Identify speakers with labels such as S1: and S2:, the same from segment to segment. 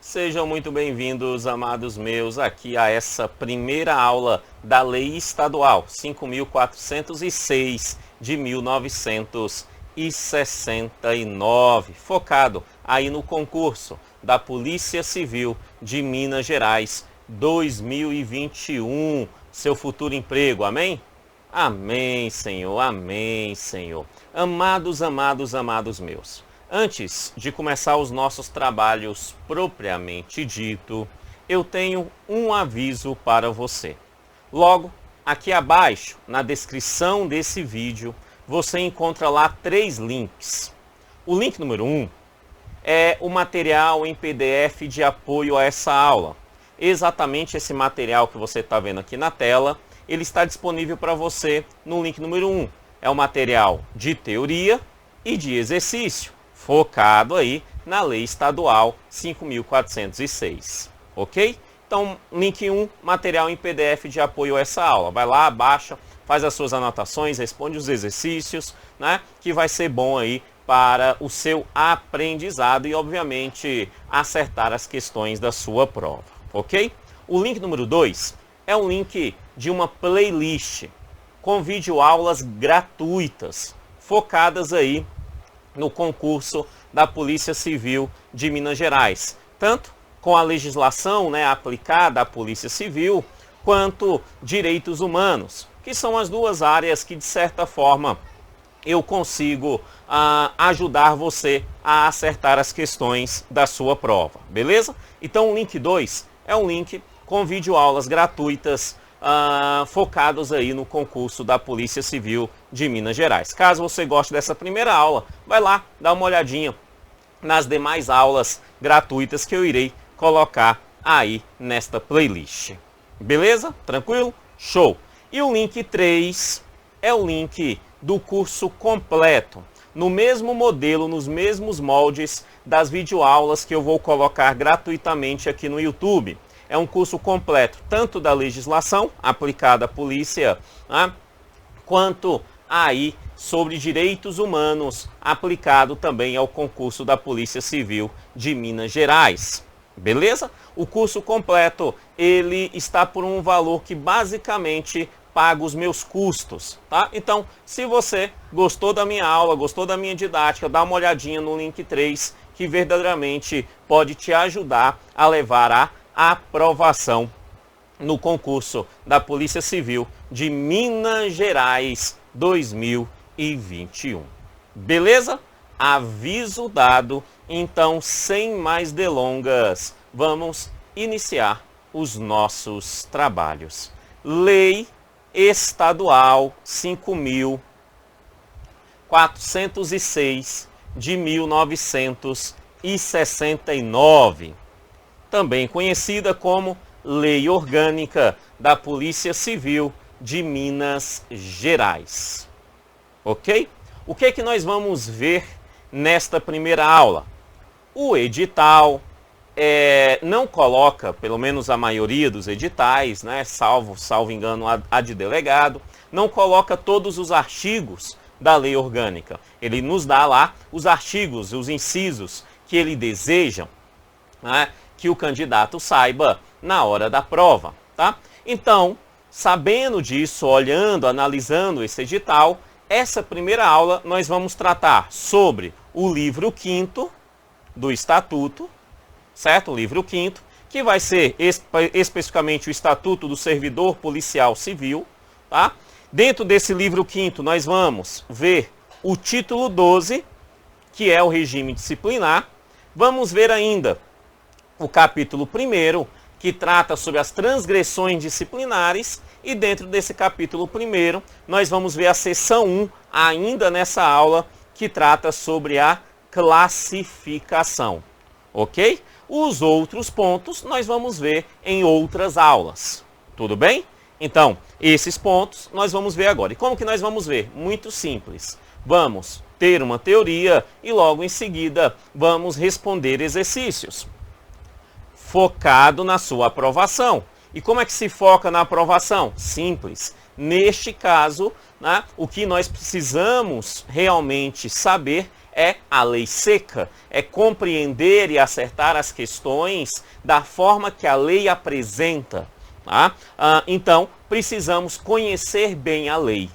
S1: Sejam muito bem-vindos, amados meus, aqui a essa primeira aula da Lei Estadual 5.406 de 1969, focado aí no concurso da Polícia Civil de Minas Gerais 2021, seu futuro emprego, amém? Amém, Senhor, amém, Senhor. Amados meus. Antes de começar os nossos trabalhos propriamente dito, eu tenho um aviso para você. Logo, aqui abaixo, na descrição desse vídeo, você encontra lá 3 links. O link número 1 é o material em PDF de apoio a essa aula. Exatamente esse material que você está vendo aqui na tela, ele está disponível para você no link número 1. É o material de teoria e de exercício, focado aí na Lei Estadual 5.406, ok? Então, link 1, material em PDF de apoio a essa aula. Vai lá, baixa, faz as suas anotações, responde os exercícios, né? Que vai ser bom aí para o seu aprendizado e, obviamente, acertar as questões da sua prova, ok? O link número 2 é um link de uma playlist com videoaulas gratuitas, focadas aí no concurso da Polícia Civil de Minas Gerais, tanto com a legislação, aplicada à Polícia Civil, quanto direitos humanos, que são as duas áreas que, de certa forma, eu consigo ajudar você a acertar as questões da sua prova, beleza? Então o link 2 é um link com videoaulas gratuitas focados aí no concurso da Polícia Civil de Minas Gerais. Caso você goste dessa primeira aula, vai lá, dá uma olhadinha nas demais aulas gratuitas que eu irei colocar aí nesta playlist. Beleza? Tranquilo? Show! E o link 3 é o link do curso completo, no mesmo modelo, nos mesmos moldes das videoaulas que eu vou colocar gratuitamente aqui no YouTube. É um curso completo, tanto da legislação aplicada à polícia, quanto aí sobre direitos humanos, aplicado também ao concurso da Polícia Civil de Minas Gerais. Beleza? O curso completo, ele está por um valor que basicamente paga os meus custos, tá? Então, se você gostou da minha aula, gostou da minha didática, dá uma olhadinha no link 3, que verdadeiramente pode te ajudar a levar a aprovação no concurso da Polícia Civil de Minas Gerais 2021. Beleza? Aviso dado. Então, sem mais delongas, vamos iniciar os nossos trabalhos. Lei Estadual 5.406 de 1969. Também conhecida como Lei Orgânica da Polícia Civil de Minas Gerais. Ok? O que é que nós vamos ver nesta primeira aula? O edital não coloca, pelo menos a maioria dos editais, salvo engano a de delegado, não coloca todos os artigos da Lei Orgânica. Ele nos dá lá os artigos, os incisos que ele deseja, que o candidato saiba na hora da prova, tá? Então, sabendo disso, olhando, analisando esse edital, essa primeira aula nós vamos tratar sobre o livro 5º do Estatuto, certo? O livro 5º, que vai ser especificamente o Estatuto do Servidor Policial Civil, tá? Dentro desse livro 5º nós vamos ver o título 12, que é o regime disciplinar. Vamos ver ainda o capítulo 1º, que trata sobre as transgressões disciplinares, e dentro desse capítulo 1º, nós vamos ver a seção 1, ainda nessa aula, que trata sobre a classificação, ok? Os outros pontos nós vamos ver em outras aulas, tudo bem? Então, esses pontos nós vamos ver agora. E como que nós vamos ver? Muito simples. Vamos ter uma teoria e logo em seguida vamos responder exercícios, focado na sua aprovação. E como é que se foca na aprovação? Simples. Neste caso, o que nós precisamos realmente saber é a lei seca, é compreender e acertar as questões da forma que a lei apresenta. Tá? Então, precisamos conhecer bem a lei.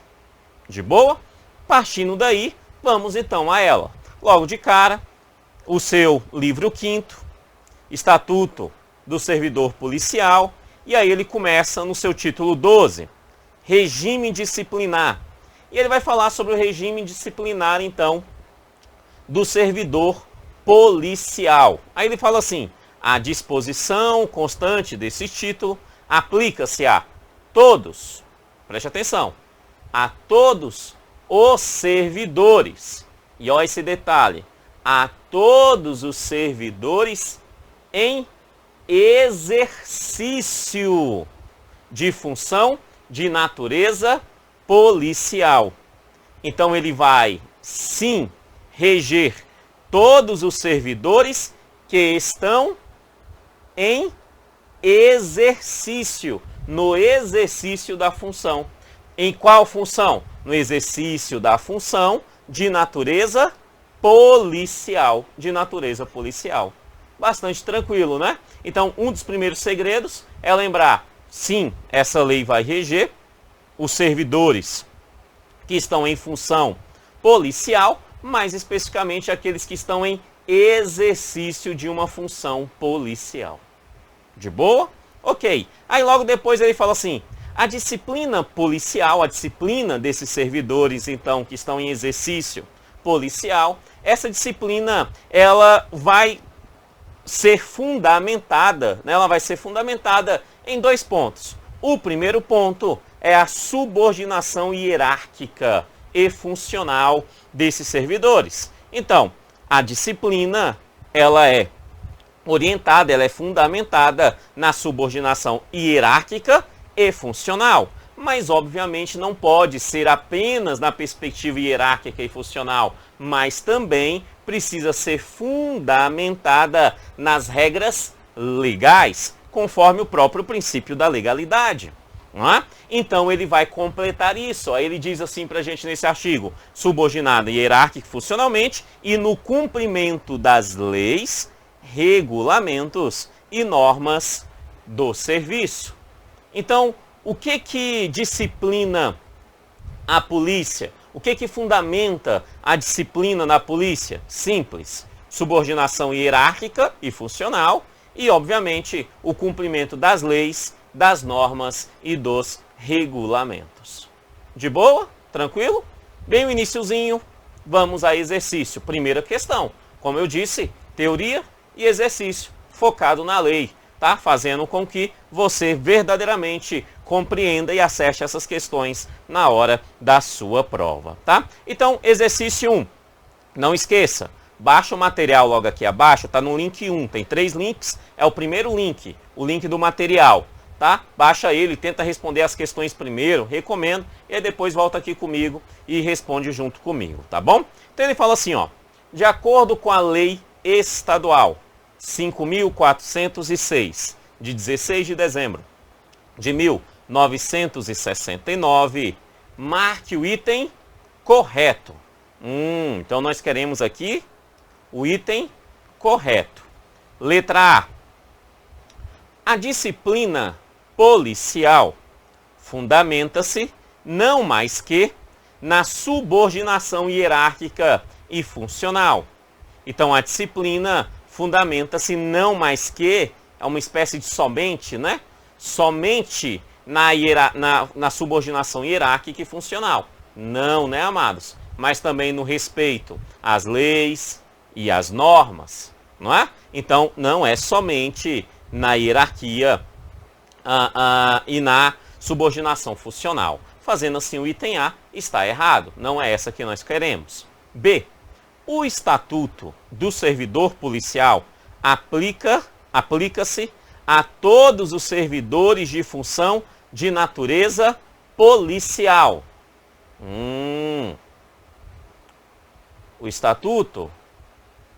S1: De boa? Partindo daí, vamos então a ela. Logo de cara, o seu livro 5º, Estatuto do Servidor Policial, e aí ele começa no seu título 12, Regime Disciplinar. E ele vai falar sobre o regime disciplinar, então, do servidor policial. Aí ele fala assim, a disposição constante desse título aplica-se a todos, preste atenção, a todos os servidores. E olha esse detalhe, a todos os servidores em exercício de função de natureza policial. Então ele vai, sim, reger todos os servidores que estão em exercício, no exercício da função. Em qual função? No exercício da função de natureza policial, Bastante tranquilo, né? Então, um dos primeiros segredos é lembrar, sim, essa lei vai reger os servidores que estão em função policial, mais especificamente aqueles que estão em exercício de uma função policial. De boa? Ok. Aí logo depois ele fala assim, a disciplina policial, a disciplina desses servidores, então, que estão em exercício policial, essa disciplina, ela vai ser fundamentada, né? Ela vai ser fundamentada em 2 pontos. O primeiro ponto é a subordinação hierárquica e funcional desses servidores. Então, a disciplina, ela é orientada, ela é fundamentada na subordinação hierárquica e funcional. Mas, obviamente, não pode ser apenas na perspectiva hierárquica e funcional, mas também precisa ser fundamentada nas regras legais, conforme o próprio princípio da legalidade. Não é? Então ele vai completar isso. Aí ele diz assim para a gente nesse artigo, subordinada hierárquica e funcionalmente e no cumprimento das leis, regulamentos e normas do serviço. Então, o que disciplina a polícia? O que fundamenta a disciplina na polícia? Simples. Subordinação hierárquica e funcional e, obviamente, o cumprimento das leis, das normas e dos regulamentos. De boa? Tranquilo? Bem o iniciozinho, vamos a exercício. Primeira questão, como eu disse, teoria e exercício, focado na lei, tá? Fazendo com que você verdadeiramente compreenda e acerte essas questões na hora da sua prova, tá? Então, exercício 1. Não esqueça, baixa o material logo aqui abaixo, tá no link 1, tem 3 links, é o primeiro link, o link do material, tá? Baixa ele, tenta responder as questões primeiro, recomendo, e aí depois volta aqui comigo e responde junto comigo, tá bom? Então ele fala assim, ó, de acordo com a lei estadual 5.406, de 16 de dezembro de 1969, marque o item correto. Então nós queremos aqui o item correto. Letra A. A disciplina policial fundamenta-se não mais que na subordinação hierárquica e funcional. Então a disciplina fundamenta-se não mais que, é uma espécie de somente, né? Somente na subordinação hierárquica e funcional. Não, né, amados? Mas também no respeito às leis e às normas, não é? Então, não é somente na hierarquia e na subordinação funcional. Fazendo assim o item A está errado, não é essa que nós queremos. B. O Estatuto do Servidor Policial aplica-se a todos os servidores de função de natureza policial. O Estatuto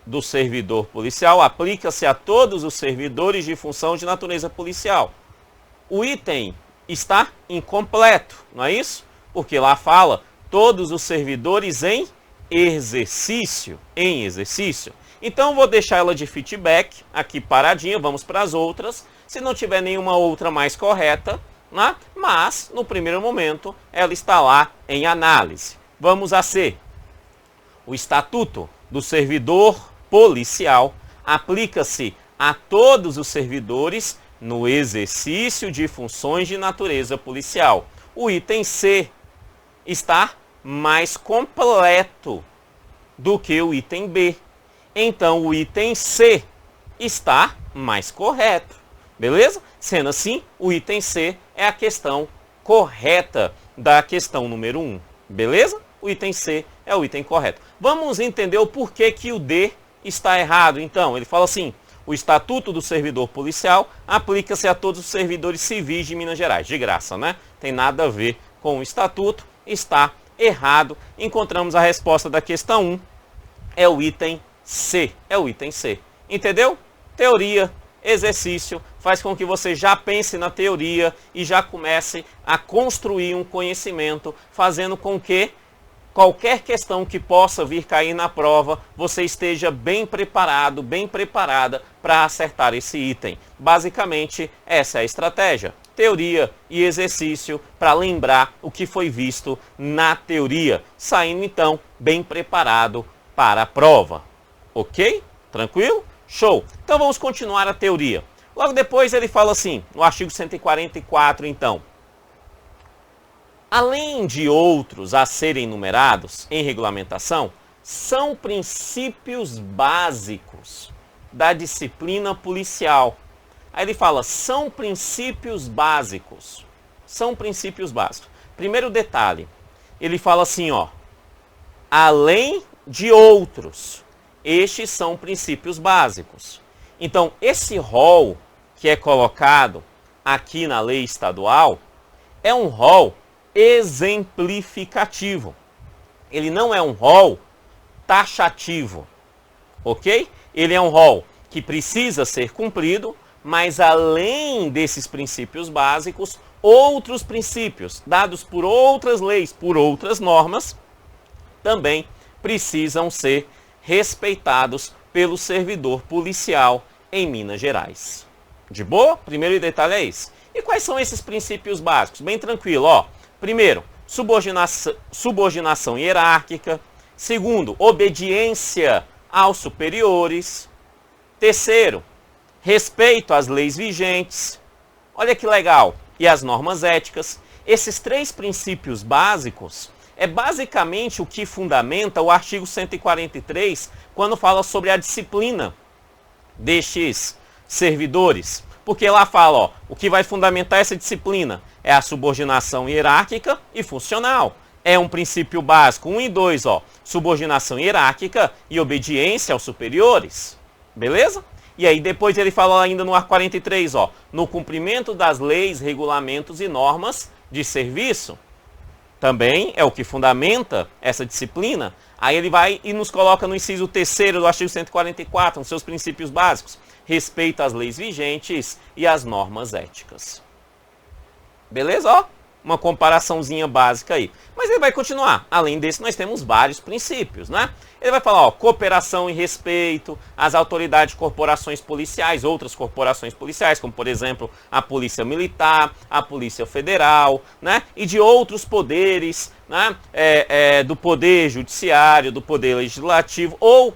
S1: do Servidor Policial aplica-se a todos os servidores de função de natureza policial. O item está incompleto, não é isso? Porque lá fala todos os servidores em exercício, então vou deixar ela de feedback aqui paradinha, vamos para as outras. Se não tiver nenhuma outra mais correta, né? Mas no primeiro momento ela está lá em análise. Vamos a C. O Estatuto do Servidor Policial aplica-se a todos os servidores no exercício de funções de natureza policial. O item C está mais completo do que o item B. Então, o item C está mais correto. Beleza? Sendo assim, o item C é a questão correta da questão número 1. Beleza? O item C é o item correto. Vamos entender o porquê que o D está errado. Então, ele fala assim: o Estatuto do Servidor Policial aplica-se a todos os servidores civis de Minas Gerais. De graça, né? Tem nada a ver com o Estatuto. Está errado. Encontramos a resposta da questão 1. É o item C. É o item C. Entendeu? Teoria, exercício, faz com que você já pense na teoria e já comece a construir um conhecimento, fazendo com que qualquer questão que possa vir cair na prova, você esteja bem preparado, bem preparada para acertar esse item. Basicamente, essa é a estratégia. Teoria e exercício para lembrar o que foi visto na teoria, saindo então bem preparado para a prova. Ok? Tranquilo? Show! Então vamos continuar a teoria. Logo depois ele fala assim, no artigo 144 então: além de outros a serem enumerados em regulamentação, são princípios básicos da disciplina policial. Aí ele fala, são princípios básicos. São princípios básicos. Primeiro detalhe, ele fala assim, ó, além de outros, estes são princípios básicos. Então, esse rol que é colocado aqui na lei estadual é um rol exemplificativo. Ele não é um rol taxativo, ok? Ele é um rol que precisa ser cumprido, mas além desses princípios básicos, outros princípios dados por outras leis, por outras normas, também precisam ser respeitados pelo servidor policial em Minas Gerais. De boa? Primeiro detalhe é esse. E quais são esses princípios básicos? Bem tranquilo, ó. Primeiro, subordinação hierárquica. Segundo, obediência aos superiores. Terceiro, respeito às leis vigentes. Olha que legal. E às normas éticas. Esses três princípios básicos é basicamente o que fundamenta o artigo 143, quando fala sobre a disciplina destes servidores. Porque lá fala, ó, o que vai fundamentar essa disciplina é a subordinação hierárquica e funcional. É um princípio básico, 1 e 2, ó, subordinação hierárquica e obediência aos superiores. Beleza? E aí depois ele fala ainda no artigo 43, ó, no cumprimento das leis, regulamentos e normas de serviço. Também é o que fundamenta essa disciplina. Aí ele vai e nos coloca no inciso 3º do artigo 144, nos seus princípios básicos. Respeito às leis vigentes e às normas éticas. Beleza? Ó, uma comparaçãozinha básica aí. Mas ele vai continuar. Além desse, nós temos vários princípios, né? Ele vai falar, ó, cooperação e respeito às autoridades de corporações policiais, outras corporações policiais, como, por exemplo, a Polícia Militar, a Polícia Federal, né? E de outros poderes, né? Do Poder Judiciário, do Poder Legislativo, ou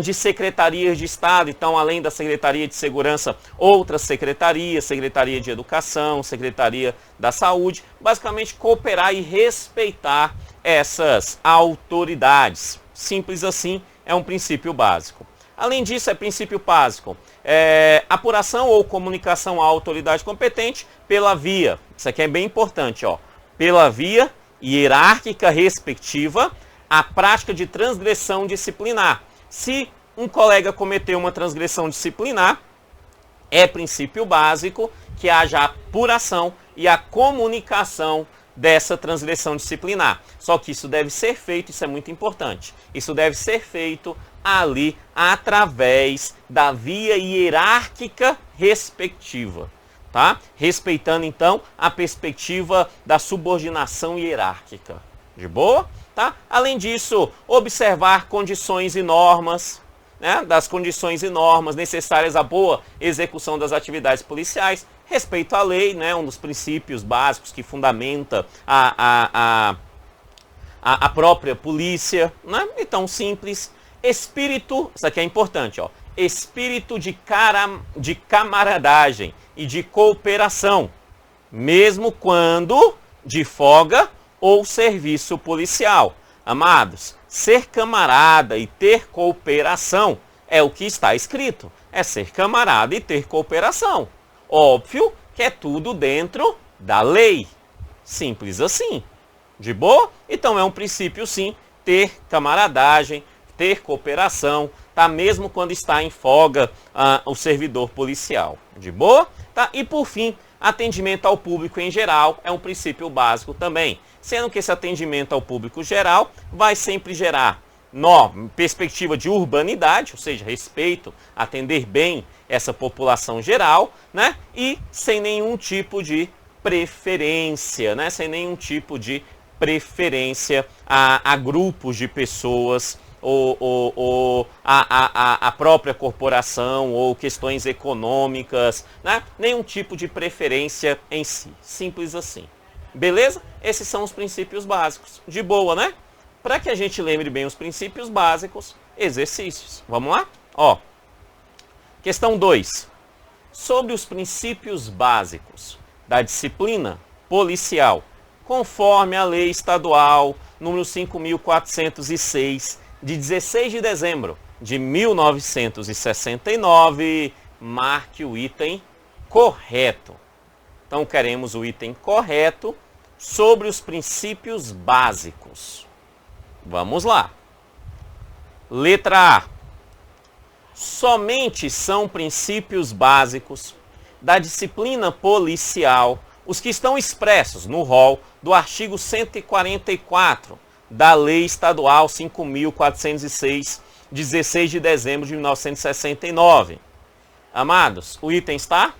S1: de secretarias de Estado. Então, além da Secretaria de Segurança, outras secretarias, Secretaria de Educação, Secretaria da Saúde, basicamente cooperar e respeitar essas autoridades. Simples assim, é um princípio básico. Além disso, é princípio básico, apuração ou comunicação à autoridade competente pela via, isso aqui é bem importante, ó, pela via hierárquica respectiva, a prática de transgressão disciplinar. Se um colega cometeu uma transgressão disciplinar, é princípio básico que haja a apuração e a comunicação dessa transgressão disciplinar. Só que isso deve ser feito, isso é muito importante, isso deve ser feito ali através da via hierárquica respectiva, tá? Respeitando então a perspectiva da subordinação hierárquica. De boa? Tá? Além disso, observar condições e normas, né, das condições e normas necessárias à boa execução das atividades policiais, respeito à lei, né, um dos princípios básicos que fundamenta a própria polícia, né? Então, simples. Espírito, isso aqui é importante, ó, espírito de camaradagem e de cooperação, mesmo quando de folga ou serviço policial. Amados, ser camarada e ter cooperação é o que está escrito. É ser camarada e ter cooperação. Óbvio que é tudo dentro da lei. Simples assim. De boa? Então é um princípio sim, ter camaradagem, ter cooperação, tá? Mesmo quando está em folga o servidor policial. De boa? Tá? E por fim, atendimento ao público em geral é um princípio básico também. Sendo que esse atendimento ao público geral vai sempre gerar perspectiva de urbanidade, ou seja, respeito, atender bem essa população geral, né? E sem nenhum tipo de preferência, né? Sem nenhum tipo de preferência a grupos de pessoas ou a própria corporação ou questões econômicas, né? Nenhum tipo de preferência em si. Simples assim. Beleza? Esses são os princípios básicos. De boa, né? Para que a gente lembre bem os princípios básicos, exercícios. Vamos lá? Ó. Questão 2. Sobre os princípios básicos da disciplina policial, conforme a Lei Estadual número 5.406, de 16 de dezembro de 1969, marque o item correto. Então, queremos o item correto sobre os princípios básicos. Vamos lá. Letra A. Somente são princípios básicos da disciplina policial os que estão expressos no rol do artigo 144 da Lei Estadual 5.406, 16 de dezembro de 1969. Amados, o item está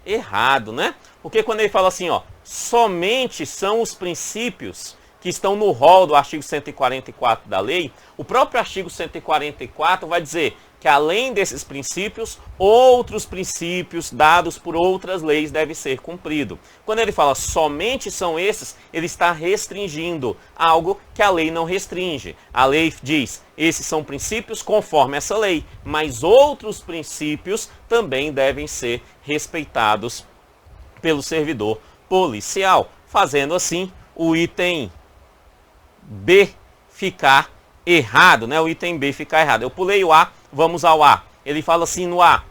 S1: errado, né? Porque quando ele fala assim, ó, somente são os princípios que estão no rol do artigo 144 da lei, o próprio artigo 144 vai dizer que além desses princípios, outros princípios dados por outras leis devem ser cumpridos. Quando ele fala somente são esses, ele está restringindo algo que a lei não restringe. A lei diz, esses são princípios conforme essa lei, mas outros princípios também devem ser respeitados pelo servidor policial, fazendo assim o item B ficar errado, né? O item B ficar errado. Eu pulei o A, vamos ao A. Ele fala assim no A.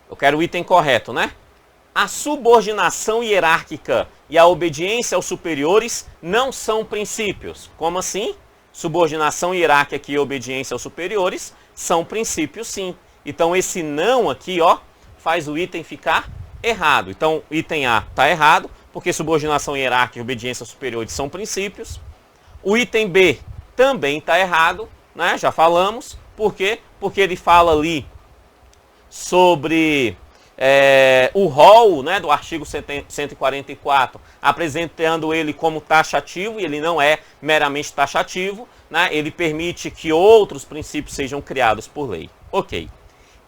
S1: Eu quero o item correto, né? A subordinação hierárquica e a obediência aos superiores não são princípios. Como assim? Subordinação hierárquica e obediência aos superiores são princípios, sim. Então esse não aqui, ó, faz o item ficar errado. Então o item A está errado, porque subordinação hierárquica e obediência aos superiores são princípios. O item B também está errado, né? Já falamos. Por quê? Porque ele fala ali sobre o rol, né, do artigo 144, apresentando ele como taxativo, e ele não é meramente taxativo, né? Ele permite que outros princípios sejam criados por lei. Ok.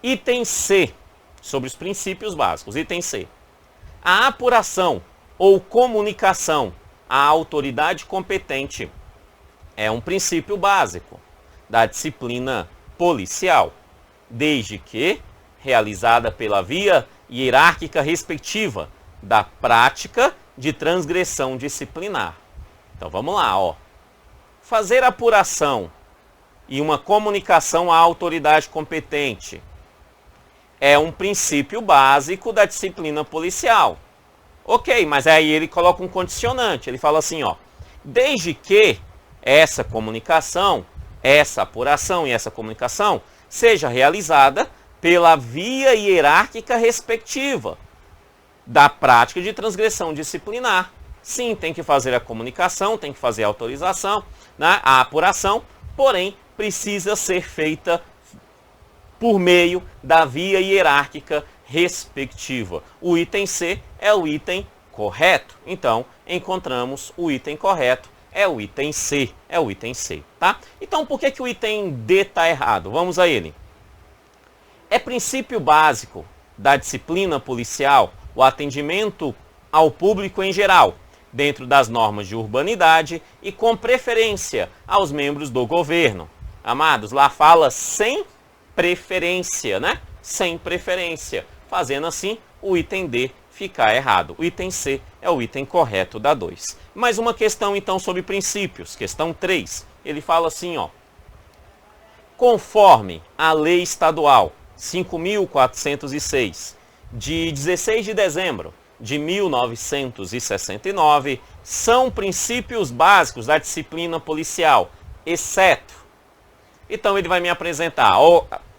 S1: Item C, sobre os princípios básicos. Item C. A apuração ou comunicação à autoridade competente é um princípio básico da disciplina policial, desde que realizada pela via hierárquica respectiva da prática de transgressão disciplinar. Então vamos lá, ó. Fazer apuração e uma comunicação à autoridade competente é um princípio básico da disciplina policial. Ok, mas aí ele coloca um condicionante, ele fala assim, ó, desde que essa comunicação, essa apuração e essa comunicação seja realizada pela via hierárquica respectiva da prática de transgressão disciplinar. Sim, tem que fazer a comunicação, tem que fazer a autorização, né, a apuração, porém precisa ser feita por meio da via hierárquica respectiva. O item C é o item correto. Então, encontramos o item correto, é o item C, tá? Então por que o item D está errado? Vamos a ele. É princípio básico da disciplina policial o atendimento ao público em geral, dentro das normas de urbanidade e com preferência aos membros do governo. Amados, lá fala sem preferência, né? Sem preferência. Fazendo assim, o item D ficar errado. O item C é o item correto da 2. Mais uma questão, então, sobre princípios. Questão 3. Ele fala assim, ó. Conforme a Lei Estadual 5.406, de 16 de dezembro de 1969, são princípios básicos da disciplina policial, exceto. Então ele vai me apresentar.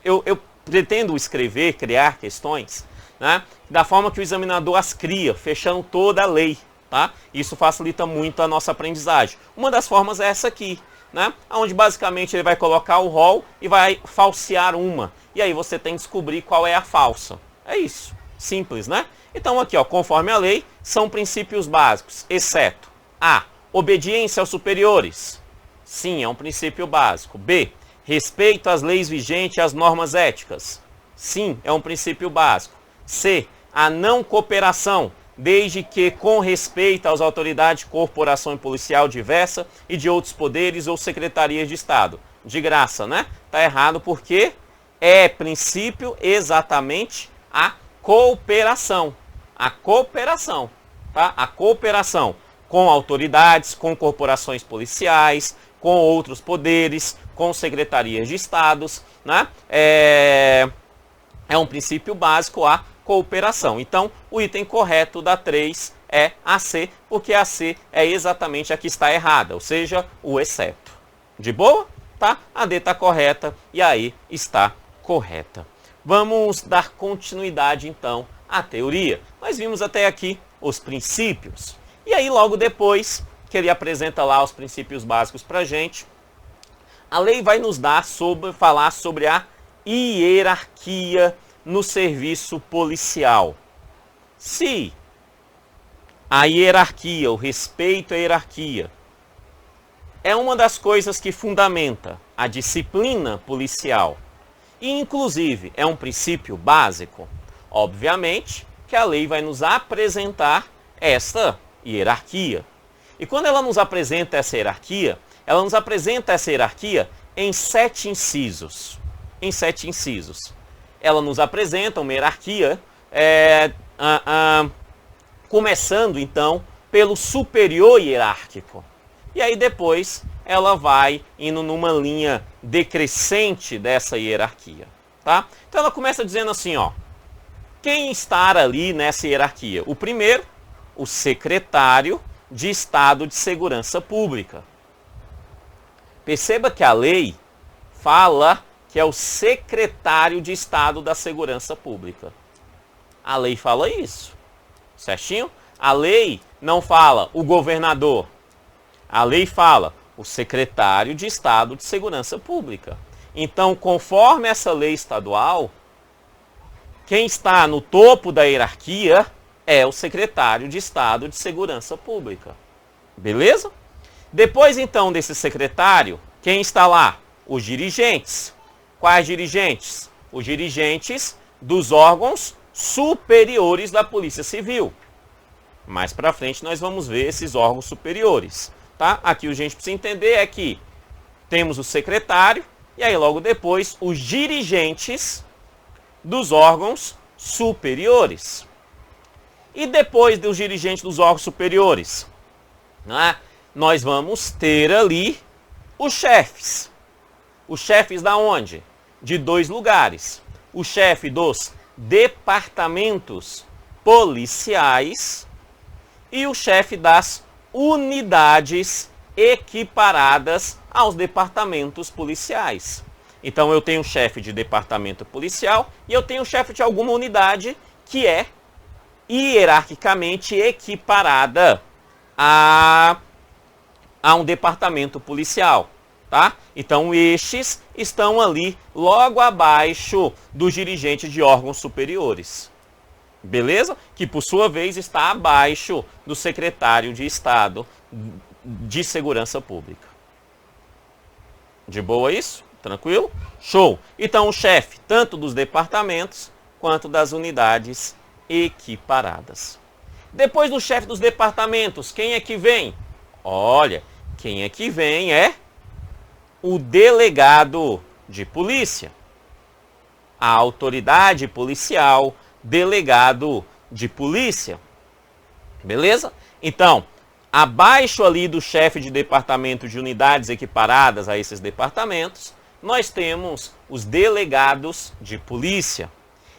S1: Eu pretendo escrever, criar questões, né, da forma que o examinador as cria, fechando toda a lei. Tá? Isso facilita muito a nossa aprendizagem. Uma das formas é essa aqui, né, onde basicamente ele vai colocar o rol e vai falsear uma. E aí você tem que descobrir qual é a falsa. É isso. Simples, né? Então aqui, ó, conforme a lei, são princípios básicos, exceto A. Obediência aos superiores. Sim, é um princípio básico. B. Respeito às leis vigentes e às normas éticas. Sim, é um princípio básico. C. A não cooperação, desde que com respeito às autoridades de corporação policial diversa e de outros poderes ou secretarias de Estado. De graça, né? Tá errado porque é princípio exatamente a cooperação. A cooperação, tá? A cooperação com autoridades, com corporações policiais, com outros poderes, com secretarias de estados, né? É um princípio básico a cooperação. Então, o item correto da 3 é a C, porque a C é exatamente a que está errada, ou seja, o exceto. De boa? Tá? A D está correta e a E está correta. Vamos dar continuidade, então, à teoria. Nós vimos até aqui os princípios. E aí, logo depois, que ele apresenta lá os princípios básicos para a gente, a lei vai nos falar sobre a hierarquia no serviço policial. Se a hierarquia, o respeito à hierarquia, é uma das coisas que fundamenta a disciplina policial, e inclusive é um princípio básico, obviamente que a lei vai nos apresentar essa hierarquia. E quando ela nos apresenta essa hierarquia, ela nos apresenta essa hierarquia em 7 incisos. Em 7 incisos. Ela nos apresenta uma hierarquia, começando então pelo superior hierárquico. E aí depois ela vai indo numa linha decrescente dessa hierarquia. Tá? Então ela começa dizendo assim, ó, quem está ali nessa hierarquia? O primeiro, o secretário de Estado de Segurança Pública. Perceba que a lei fala que é o secretário de Estado da Segurança Pública. A lei fala isso, certinho? A lei não fala o governador. A lei fala o secretário de Estado de Segurança Pública. Então, conforme essa lei estadual, quem está no topo da hierarquia é o secretário de Estado de Segurança Pública. Beleza? Depois, então, desse secretário, quem está lá? Os dirigentes. Quais dirigentes? Os dirigentes dos órgãos superiores da Polícia Civil. Mais para frente nós vamos ver esses órgãos superiores. Tá? Aqui o que a gente precisa entender é que temos o secretário e aí logo depois os dirigentes dos órgãos superiores. E depois dos dirigentes dos órgãos superiores, né, nós vamos ter ali os chefes. Os chefes da onde? De 2 lugares. O chefe dos departamentos policiais e o chefe das unidades equiparadas aos departamentos policiais. Então eu tenho um chefe de departamento policial e eu tenho um chefe de alguma unidade que é hierarquicamente equiparada a um departamento policial. Tá? Então estes estão ali logo abaixo dos dirigentes de órgãos superiores. Beleza? Que por sua vez está abaixo do secretário de Estado de segurança pública. De boa isso? Tranquilo? Show! Então o chefe, tanto dos departamentos quanto das unidades equiparadas. Depois do chefe dos departamentos, quem é que vem? Olha, quem é que vem é o delegado de polícia. A autoridade policial, delegado de polícia. Beleza? Então, abaixo ali do chefe de departamento de unidades equiparadas a esses departamentos, nós temos os delegados de polícia.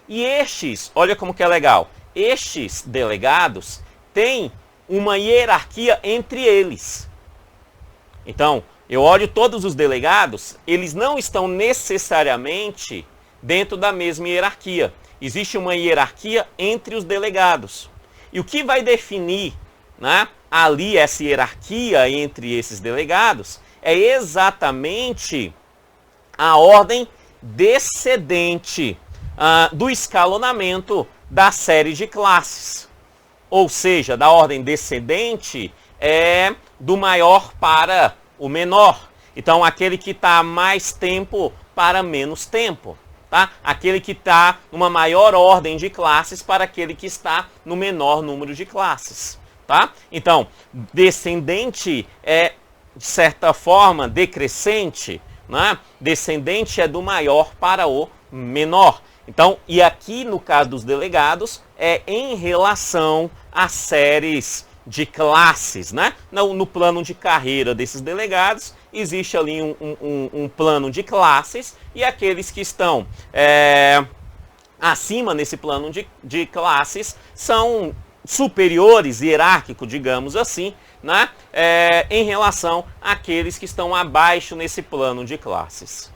S1: E estes, olha como que é legal, estes delegados têm uma hierarquia entre eles. Então, eu olho todos os delegados, eles não estão necessariamente dentro da mesma hierarquia. Existe uma hierarquia entre os delegados. E o que vai definir, né, ali essa hierarquia entre esses delegados é exatamente a ordem descendente do escalonamento da série de classes. Ou seja, da ordem descendente é do maior para o menor. Então, aquele que está mais tempo para menos tempo. Tá? Aquele que está numa maior ordem de classes para aquele que está no menor número de classes. Tá? Então, descendente é, de certa forma, decrescente. Né? Descendente é do maior para o menor. Então, e aqui no caso dos delegados, é em relação às séries de classes, né? No plano de carreira desses delegados, existe ali um plano de classes e aqueles que estão acima nesse plano de classes são superiores, hierárquico, digamos assim, né? Em relação àqueles que estão abaixo nesse plano de classes.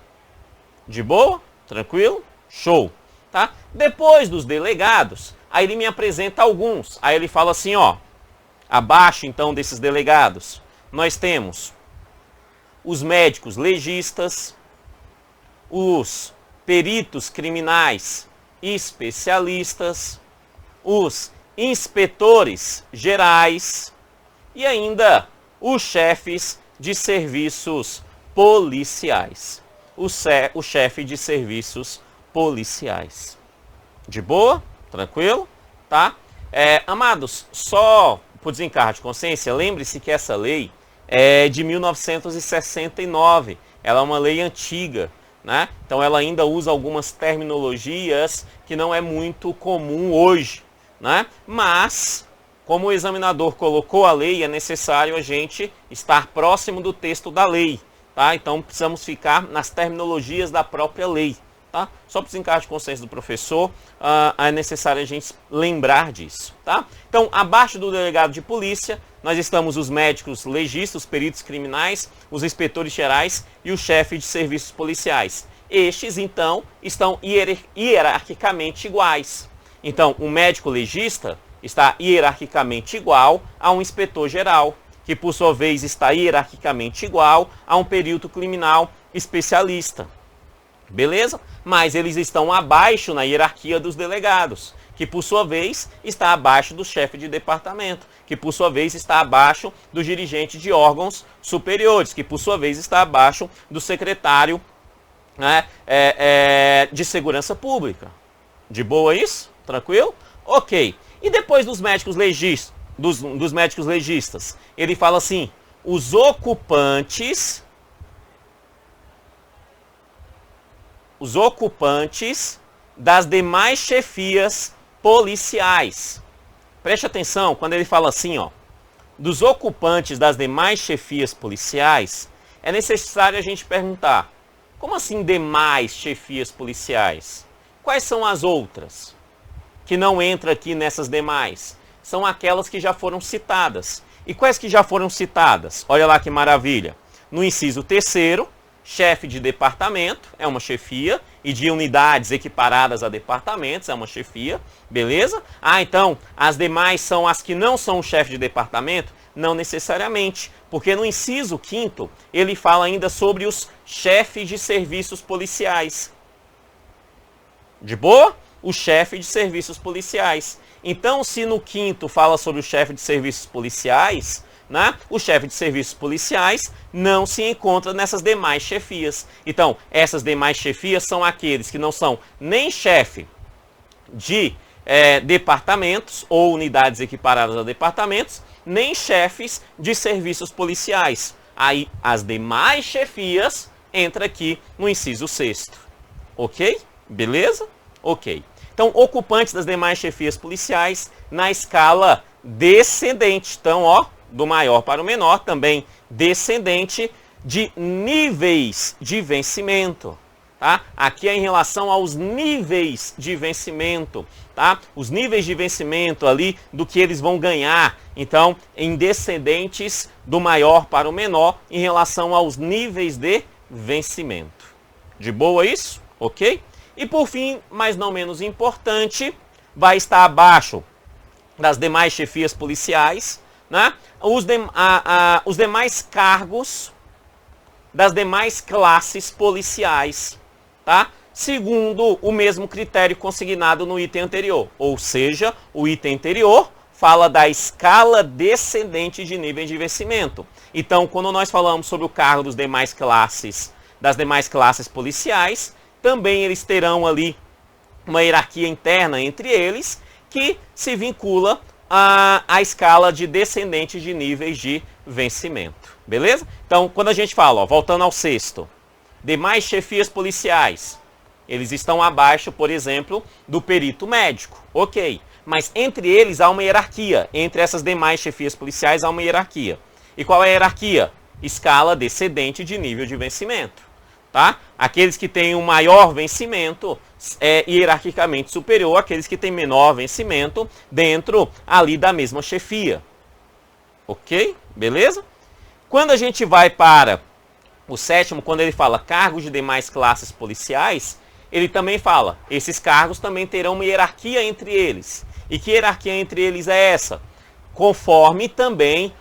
S1: De boa? Tranquilo? Show! Tá? Depois dos delegados, aí ele me apresenta alguns. Aí ele fala assim, ó, abaixo então desses delegados, nós temos os médicos legistas, os peritos criminais especialistas, os inspetores gerais e ainda os chefes de serviços policiais. O chefe de serviços policiais. De boa? Tranquilo? Tá? Amados, só por desencargo de consciência, lembre-se que essa lei é de 1969. Ela é uma lei antiga, né? Então ela ainda usa algumas terminologias que não é muito comum hoje, né? Mas, como o examinador colocou a lei, é necessário a gente estar próximo do texto da lei, tá? Então precisamos ficar nas terminologias da própria lei. Tá? Só para o desencargo de consciência do professor, é necessário a gente lembrar disso. Tá? Então, abaixo do delegado de polícia, nós estamos os médicos legistas, os peritos criminais, os inspetores gerais e o chefe de serviços policiais. Estes, então, estão hierarquicamente iguais. Então, o médico legista está hierarquicamente igual a um inspetor geral, que por sua vez está hierarquicamente igual a um perito criminal especialista. Beleza? Mas eles estão abaixo na hierarquia dos delegados, que por sua vez está abaixo do chefe de departamento, que por sua vez está abaixo do dirigente de órgãos superiores, que por sua vez está abaixo do secretário, né, de segurança pública. De boa isso? Tranquilo? Ok. E depois dos médicos legistas, dos médicos legistas, ele fala assim, os ocupantes das demais chefias policiais. Preste atenção, quando ele fala assim, ó, dos ocupantes das demais chefias policiais, é necessário a gente perguntar, como assim demais chefias policiais? Quais são as outras que não entram aqui nessas demais? São aquelas que já foram citadas. E quais que já foram citadas? Olha lá que maravilha. No inciso 3º, chefe de departamento, é uma chefia, e de unidades equiparadas a departamentos, é uma chefia, beleza? Então, as demais são as que não são o chefe de departamento? Não necessariamente, porque no inciso 5º, ele fala ainda sobre os chefes de serviços policiais. De boa? O chefe de serviços policiais. Então, se no 5º fala sobre o chefe de serviços policiais, né, o chefe de serviços policiais não se encontra nessas demais chefias. Então, essas demais chefias são aqueles que não são nem chefe de departamentos ou unidades equiparadas a departamentos, nem chefes de serviços policiais. Aí, as demais chefias entram aqui no inciso 6º. Ok? Beleza? Ok. Então, ocupantes das demais chefias policiais na escala descendente. Então, ó, do maior para o menor, também descendente de níveis de vencimento. Tá? Aqui é em relação aos níveis de vencimento. Tá? Os níveis de vencimento ali do que eles vão ganhar. Então, em descendentes do maior para o menor em relação aos níveis de vencimento. De boa isso? Ok? E por fim, mas não menos importante, vai estar abaixo das demais chefias policiais, né, os demais cargos das demais classes policiais, tá? Segundo o mesmo critério consignado no item anterior. Ou seja, o item anterior fala da escala descendente de níveis de vencimento. Então, quando nós falamos sobre o cargo das demais classes policiais, também eles terão ali uma hierarquia interna entre eles que se vincula à escala de descendente de níveis de vencimento. Beleza? Então, quando a gente fala, ó, voltando ao 6º, demais chefias policiais, eles estão abaixo, por exemplo, do perito médico. Ok, mas entre eles há uma hierarquia. Entre essas demais chefias policiais há uma hierarquia. E qual é a hierarquia? Escala descendente de nível de vencimento. Tá? Aqueles que têm um maior vencimento é hierarquicamente superior àqueles que têm menor vencimento dentro ali da mesma chefia. Ok? Beleza? Quando a gente vai para o 7º, quando ele fala cargos de demais classes policiais, ele também fala, esses cargos também terão uma hierarquia entre eles. E que hierarquia entre eles é essa? Conforme também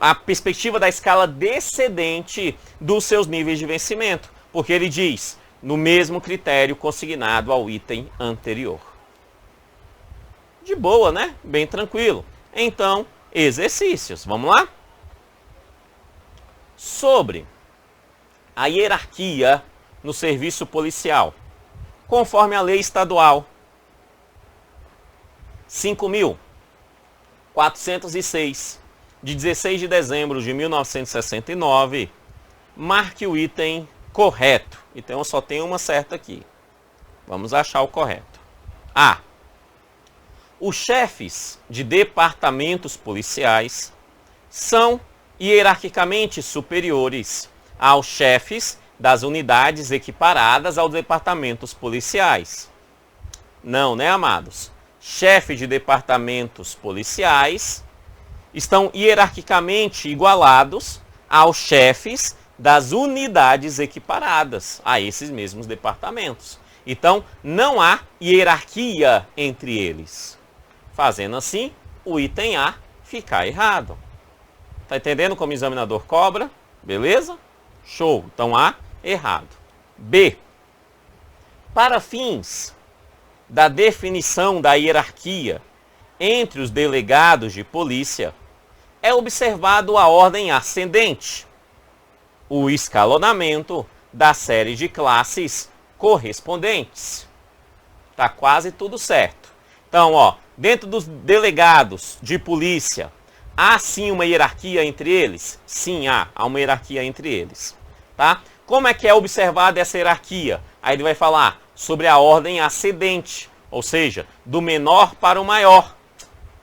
S1: a perspectiva da escala descendente dos seus níveis de vencimento, porque ele diz, no mesmo critério consignado ao item anterior. De boa, né? Bem tranquilo. Então, exercícios. Vamos lá? Sobre a hierarquia no serviço policial, conforme a lei estadual 5.406, de 16 de dezembro de 1969, marque o item correto. Então, só tem uma certa aqui. Vamos achar o correto. A. Os chefes de departamentos policiais são hierarquicamente superiores aos chefes das unidades equiparadas aos departamentos policiais. Não, né, amados? Chefes de departamentos policiais estão hierarquicamente igualados aos chefes das unidades equiparadas a esses mesmos departamentos. Então, não há hierarquia entre eles. Fazendo assim, o item A fica errado. Tá entendendo como o examinador cobra? Beleza? Show. Então, A, errado. B. Para fins da definição da hierarquia entre os delegados de polícia, é observado a ordem ascendente, o escalonamento da série de classes correspondentes. Tá quase tudo certo. Então, ó, dentro dos delegados de polícia, há sim uma hierarquia entre eles? Sim, há uma hierarquia entre eles. Tá? Como é que é observada essa hierarquia? Aí ele vai falar sobre a ordem ascendente, ou seja, do menor para o maior.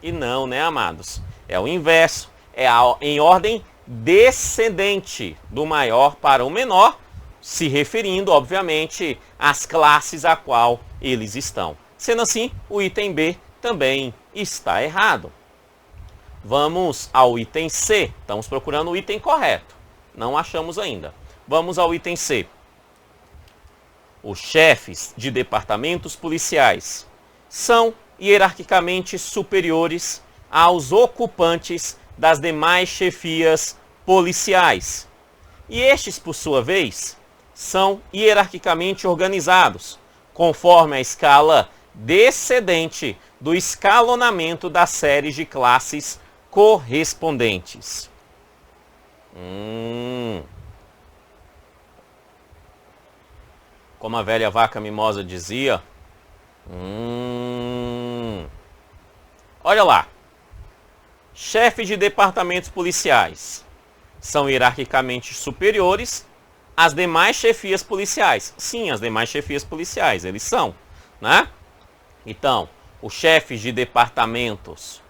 S1: E não, né, amados? É o inverso. É em ordem descendente, do maior para o menor, se referindo, obviamente, às classes a qual eles estão. Sendo assim, o item B também está errado. Vamos ao item C. Estamos procurando o item correto. Não achamos ainda. Vamos ao item C. Os chefes de departamentos policiais são hierarquicamente superiores aos ocupantes das demais chefias policiais. E estes, por sua vez, são hierarquicamente organizados, conforme a escala descendente do escalonamento das séries de classes correspondentes. Como a velha vaca mimosa dizia. Olha lá. Chefes de departamentos policiais são hierarquicamente superiores às demais chefias policiais. Sim, as demais chefias policiais, eles são, né? Então, os chefes de departamentos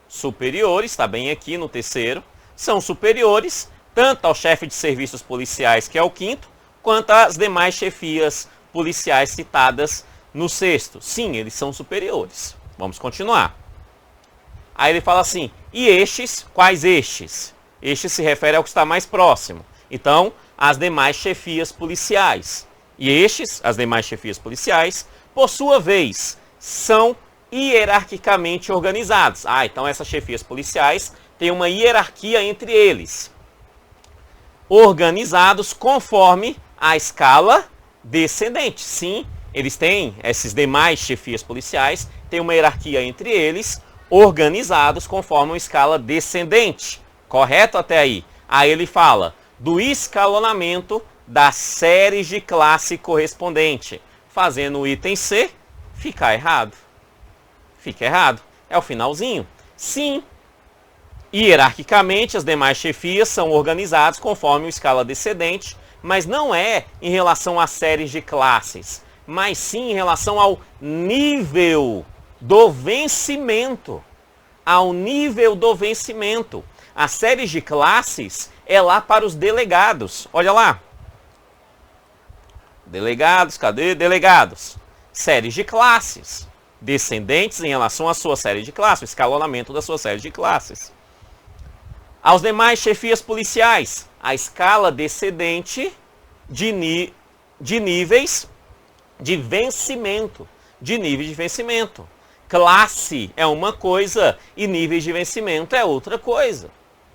S1: superiores, está bem aqui no terceiro, são superiores tanto ao chefe de serviços policiais, que é o quinto, quanto às demais chefias policiais citadas no sexto. Sim, eles são superiores. Vamos continuar. Aí ele fala assim, e estes, quais estes? Este se refere ao que está mais próximo. Então, as demais chefias policiais. E estes, as demais chefias policiais, por sua vez, são hierarquicamente organizados. Então essas chefias policiais têm uma hierarquia entre eles. Organizados conforme a escala descendente. Sim, eles têm, esses demais chefias policiais, têm uma hierarquia entre eles, organizados conforme uma escala descendente. Correto até aí? Aí ele fala do escalonamento das séries de classe correspondente. Fazendo o item C ficar errado. Fica errado. É o finalzinho. Sim, hierarquicamente as demais chefias são organizadas conforme uma escala descendente, mas não é em relação às séries de classes, mas sim em relação ao nível do vencimento. Ao nível do vencimento. As séries de classes é lá para os delegados. Olha lá. Delegados, cadê? Delegados. Séries de classes. Descendentes em relação à sua série de classes. O escalonamento da sua série de classes. Aos demais chefias policiais. A escala descendente de níveis de vencimento. De níveis de vencimento. Classe é uma coisa e níveis de vencimento é outra coisa.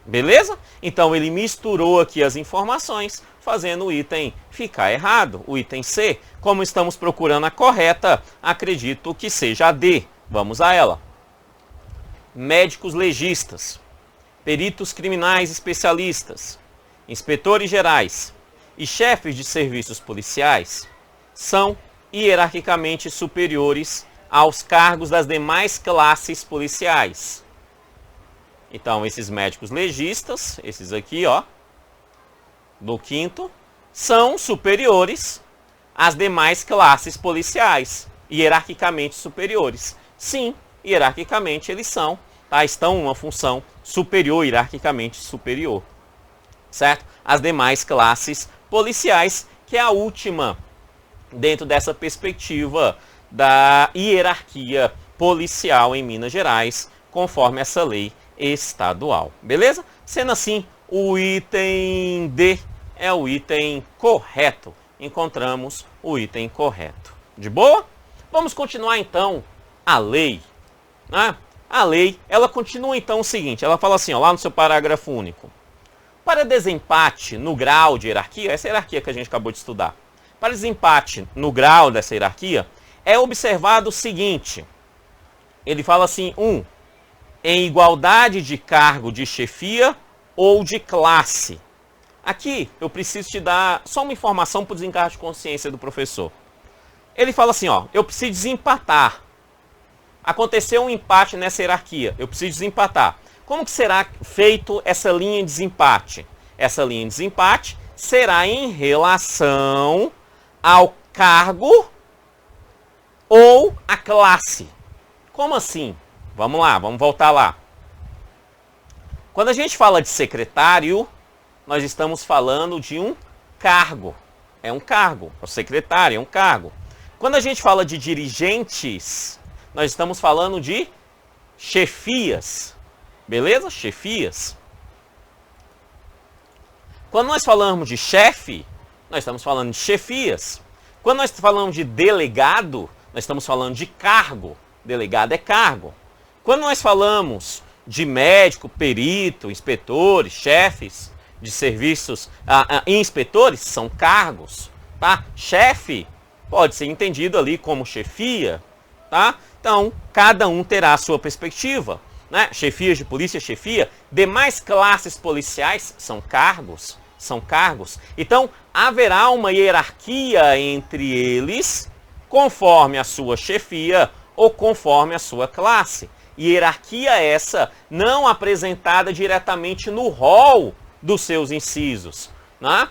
S1: Beleza? Então ele misturou aqui as informações, fazendo o item ficar errado. O item C, como estamos procurando a correta, acredito que seja a D. Vamos a ela. Médicos legistas, peritos criminais especialistas, inspetores gerais e chefes de serviços policiais são hierarquicamente superiores aos cargos das demais classes policiais. Então, esses médicos legistas, esses aqui, ó, do quinto, são superiores às demais classes policiais, hierarquicamente superiores. Sim, hierarquicamente eles são, tá? Estão em uma função superior, hierarquicamente superior, certo? As demais classes policiais, que é a última dentro dessa perspectiva da hierarquia policial em Minas Gerais, conforme essa lei estadual. Beleza? Sendo assim, o item D é o item correto. Encontramos o item correto. De boa? Vamos continuar então a lei. Né? A lei, ela continua então o seguinte, ela fala assim, ó, lá no seu parágrafo único. Para desempate no grau de hierarquia, essa hierarquia que a gente acabou de estudar, para desempate no grau dessa hierarquia, é observado o seguinte, ele fala assim, em igualdade de cargo de chefia ou de classe. Aqui eu preciso te dar só uma informação para o desencargo de consciência do professor. Ele fala assim, ó, eu preciso desempatar. Aconteceu um empate nessa hierarquia, eu preciso desempatar. Como que será feito essa linha de desempate? Essa linha de desempate será em relação ao cargo ou à classe. Como assim? Vamos lá, vamos voltar lá. Quando a gente fala de secretário, nós estamos falando de um cargo. É um cargo. O secretário é um cargo. Quando a gente fala de dirigentes, nós estamos falando de chefias. Beleza? Chefias. Quando nós falamos de chefe, nós estamos falando de chefias. Quando nós falamos de delegado, nós estamos falando de cargo. Delegado é cargo. Quando nós falamos de médico, perito, inspetores, chefes de serviços, inspetores, são cargos, tá? Chefe pode ser entendido ali como chefia, tá? Então, cada um terá a sua perspectiva. né? Chefias de polícia, chefia. Demais classes policiais são cargos. São cargos. Então, haverá uma hierarquia entre eles, conforme a sua chefia ou conforme a sua classe. Hierarquia essa não apresentada diretamente no rol dos seus incisos, né?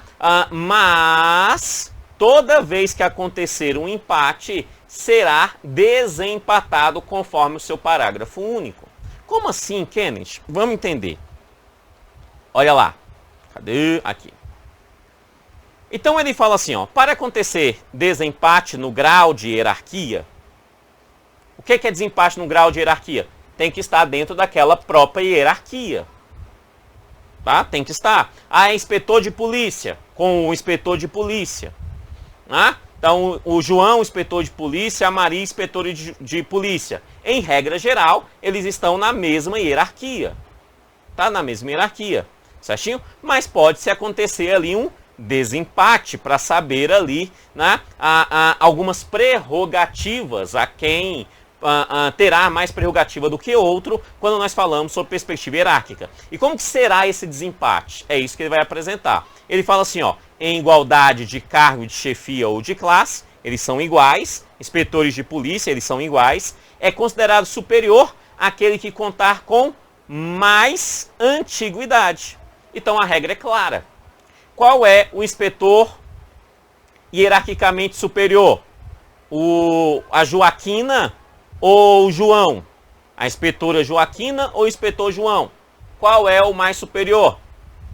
S1: Mas toda vez que acontecer um empate, será desempatado conforme o seu parágrafo único. Como assim, Kenneth? Vamos entender. Olha lá. Cadê? Aqui. Então ele fala assim, ó, para acontecer desempate no grau de hierarquia, o que é desempate no grau de hierarquia? Tem que estar dentro daquela própria hierarquia. Tá? Tem que estar. Ah, inspetor de polícia com o inspetor de polícia. Ah? Então, o João, inspetor de polícia, a Maria, inspetora de polícia. Em regra geral, eles estão na mesma hierarquia. Tá? Na mesma hierarquia. Certinho? Mas pode-se acontecer ali um desempate para saber ali, né, algumas prerrogativas a quem terá mais prerrogativa do que outro quando nós falamos sobre perspectiva hierárquica. E como que será esse desempate? É isso que ele vai apresentar. Ele fala assim, ó, em igualdade de cargo, de chefia ou de classe, eles são iguais, inspetores de polícia, eles são iguais, é considerado superior aquele que contar com mais antiguidade. Então a regra é clara. Qual é o inspetor hierarquicamente superior? A Joaquina ou o João? A inspetora Joaquina ou o inspetor João? Qual é o mais superior?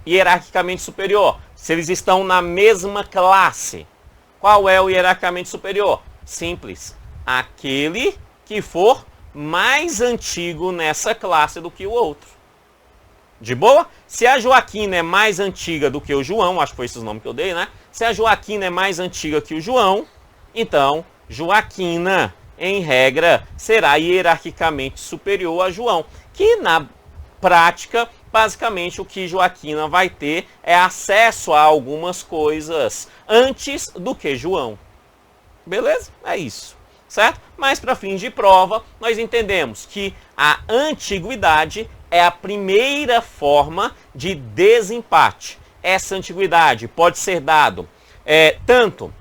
S1: Hierarquicamente superior. Se eles estão na mesma classe. Qual é o hierarquicamente superior? Simples. Aquele que for mais antigo nessa classe do que o outro. De boa? Se a Joaquina é mais antiga do que o João, acho que foi esse o nome que eu dei, né? Se a Joaquina é mais antiga que o João, então Joaquina, em regra, será hierarquicamente superior a João. Que na prática, basicamente, o que Joaquina vai ter é acesso a algumas coisas antes do que João. Beleza? É isso. Certo? Mas para fins de prova, nós entendemos que a antiguidade é a primeira forma de desempate. Essa antiguidade pode ser dado tanto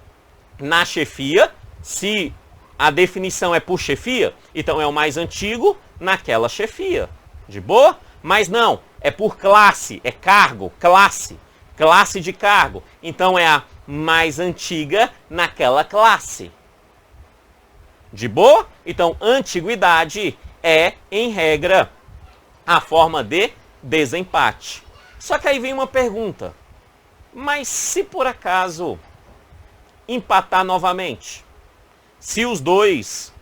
S1: na chefia, se a definição é por chefia, então é o mais antigo naquela chefia. De boa? Mas não, é por classe, é cargo, classe de cargo. Então é a mais antiga naquela classe. De boa? Então, antiguidade é, em regra, a forma de desempate. Só que aí vem uma pergunta. Mas se por acaso empatar novamente? Se os dois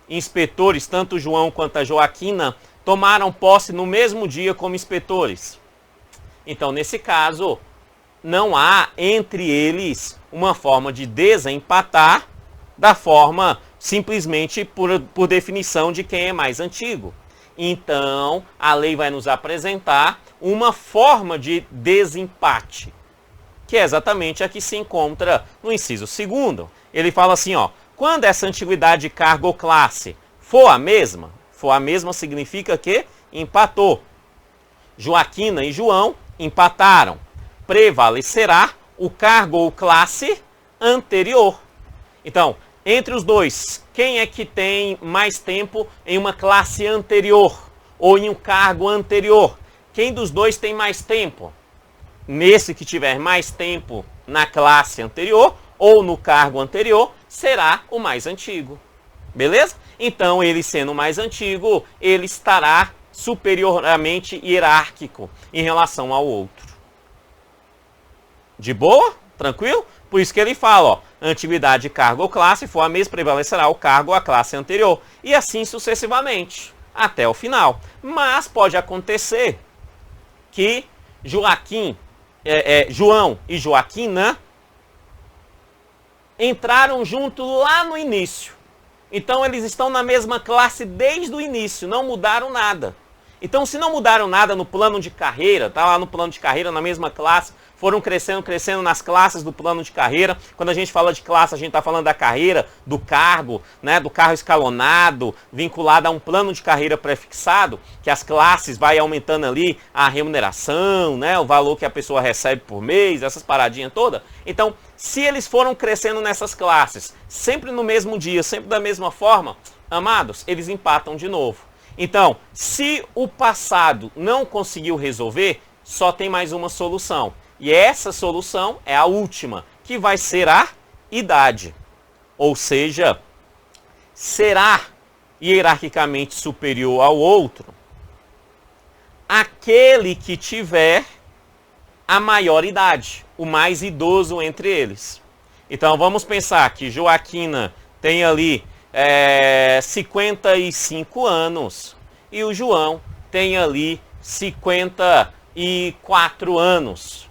S1: inspetores, tanto o João quanto a Joaquina, tomaram posse no mesmo dia como inspetores? Então, nesse caso, não há entre eles uma forma de desempatar da forma simplesmente por definição de quem é mais antigo. Então, a lei vai nos apresentar uma forma de desempate, que é exatamente a que se encontra no inciso 2º. Ele fala assim, ó, quando essa antiguidade de cargo ou classe for a mesma significa que empatou. Joaquina e João empataram. Prevalecerá o cargo ou classe anterior. Então, entre os dois, quem é que tem mais tempo em uma classe anterior ou em um cargo anterior? Quem dos dois tem mais tempo? Nesse que tiver mais tempo na classe anterior ou no cargo anterior, será o mais antigo. Beleza? Então, ele sendo o mais antigo, ele estará superiormente hierárquico em relação ao outro. De boa? Tranquilo? Por isso que ele fala, ó, antiguidade de cargo ou classe for a mesma, prevalecerá o cargo ou a classe anterior. E assim sucessivamente, até o final. Mas pode acontecer que João e Joaquina entraram junto lá no início. Então eles estão na mesma classe desde o início, não mudaram nada. Então se não mudaram nada no plano de carreira, tá lá no plano de carreira, na mesma classe, foram crescendo nas classes do plano de carreira. Quando a gente fala de classe, a gente está falando da carreira, do cargo, né, do cargo escalonado, vinculado a um plano de carreira prefixado, que as classes vai aumentando ali a remuneração, né, o valor que a pessoa recebe por mês, essas paradinhas todas. Então, se eles foram crescendo nessas classes, sempre no mesmo dia, sempre da mesma forma, amados, eles empatam de novo. Então, se o passado não conseguiu resolver, só tem mais uma solução. E essa solução é a última, que vai ser a idade. Ou seja, será hierarquicamente superior ao outro aquele que tiver a maior idade, o mais idoso entre eles. Então, vamos pensar que Joaquina tem ali 55 anos e o João tem ali 54 anos.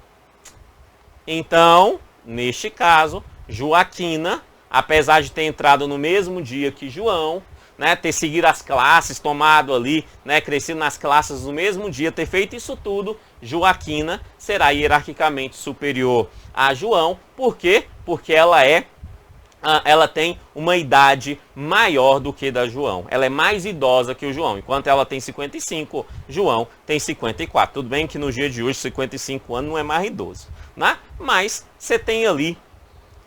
S1: Então, neste caso, Joaquina, apesar de ter entrado no mesmo dia que João, né, ter seguido as classes, tomado ali, né, crescido nas classes no mesmo dia, ter feito isso tudo, Joaquina será hierarquicamente superior a João. Por quê? Porque ela tem uma idade maior do que da João. Ela é mais idosa que o João. Enquanto ela tem 55, João tem 54. Tudo bem que no dia de hoje, 55 anos não é mais idoso, né? Mas você tem ali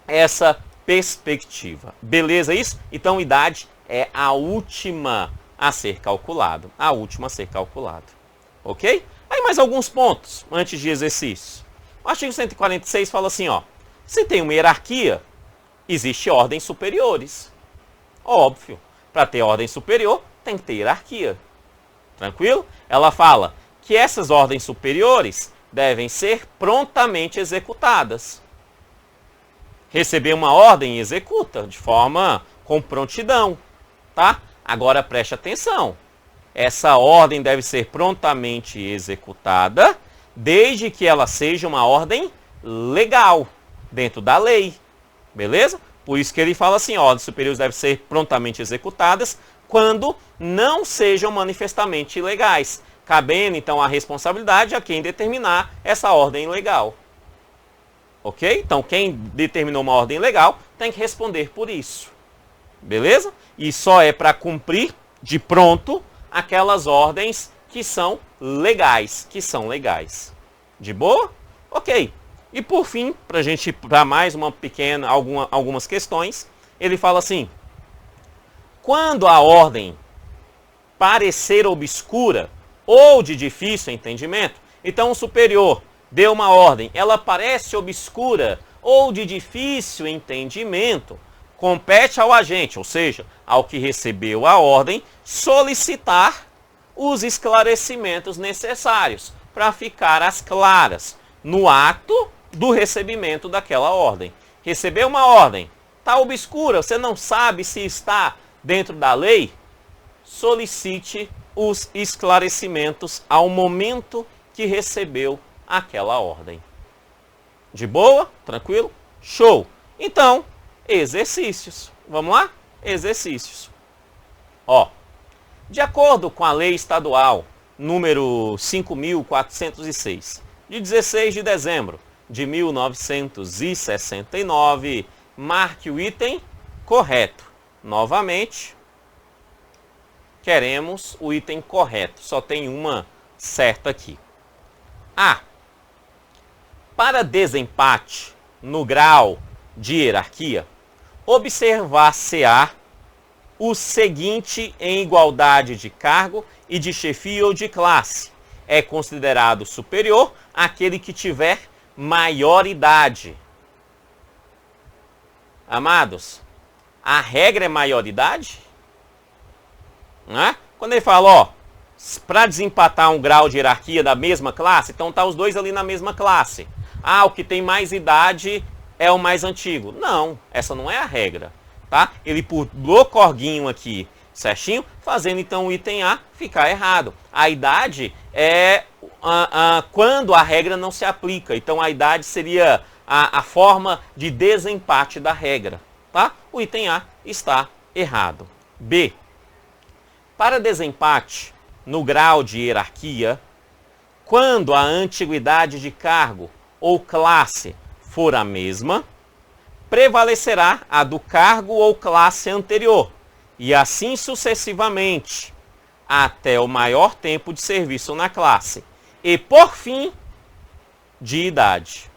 S1: essa perspectiva. Beleza isso? Então, idade é a última a ser calculado. A última a ser calculado. Ok? Aí mais alguns pontos antes de exercício. O artigo 146 fala assim, ó. Se tem uma hierarquia, existe ordens superiores. Óbvio. Para ter ordem superior, tem que ter hierarquia. Tranquilo? Ela fala que essas ordens superiores devem ser prontamente executadas. Receber uma ordem, executa de forma com prontidão. Tá? Agora preste atenção. Essa ordem deve ser prontamente executada desde que ela seja uma ordem legal, dentro da lei. Beleza? Por isso que ele fala assim, ordens superiores devem ser prontamente executadas quando não sejam manifestamente ilegais, cabendo então a responsabilidade a quem determinar essa ordem legal. Ok? Então quem determinou uma ordem legal tem que responder por isso. Beleza? E só é para cumprir de pronto aquelas ordens que são legais, De boa? Ok. E por fim, para a gente para mais uma pequena, algumas questões, ele fala assim: quando a ordem parecer obscura ou de difícil entendimento, então o superior deu uma ordem, ela parece obscura ou de difícil entendimento, compete ao agente, ou seja, ao que recebeu a ordem, solicitar os esclarecimentos necessários para ficar às claras no ato do recebimento daquela ordem. Recebeu uma ordem, está obscura, você não sabe se está dentro da lei, solicite os esclarecimentos ao momento que recebeu aquela ordem. De boa? Tranquilo? Show! Então, exercícios. Vamos lá? Exercícios. Ó, de acordo com a lei estadual número 5.406, de 16 de dezembro de 1969, marque o item correto. Novamente, queremos o item correto. Só tem uma certa aqui. A. Para desempate no grau de hierarquia, observar-se-á o seguinte em igualdade de cargo e de chefia ou de classe. É considerado superior aquele que tiver maior idade. Amados, a regra é maioridade? Né? Quando ele fala, ó, para desempatar um grau de hierarquia da mesma classe, então tá os dois ali na mesma classe. Ah, o que tem mais idade é o mais antigo. Não, essa não é a regra. Tá? Ele pulou corguinho aqui, certinho, fazendo então o item A ficar errado. A idade é quando a regra não se aplica. Então a idade seria a forma de desempate da regra. Tá? O item A está errado. B. Para desempate no grau de hierarquia, quando a antiguidade de cargo ou classe for a mesma, prevalecerá a do cargo ou classe anterior, e assim sucessivamente, até o maior tempo de serviço na classe, e por fim, de idade.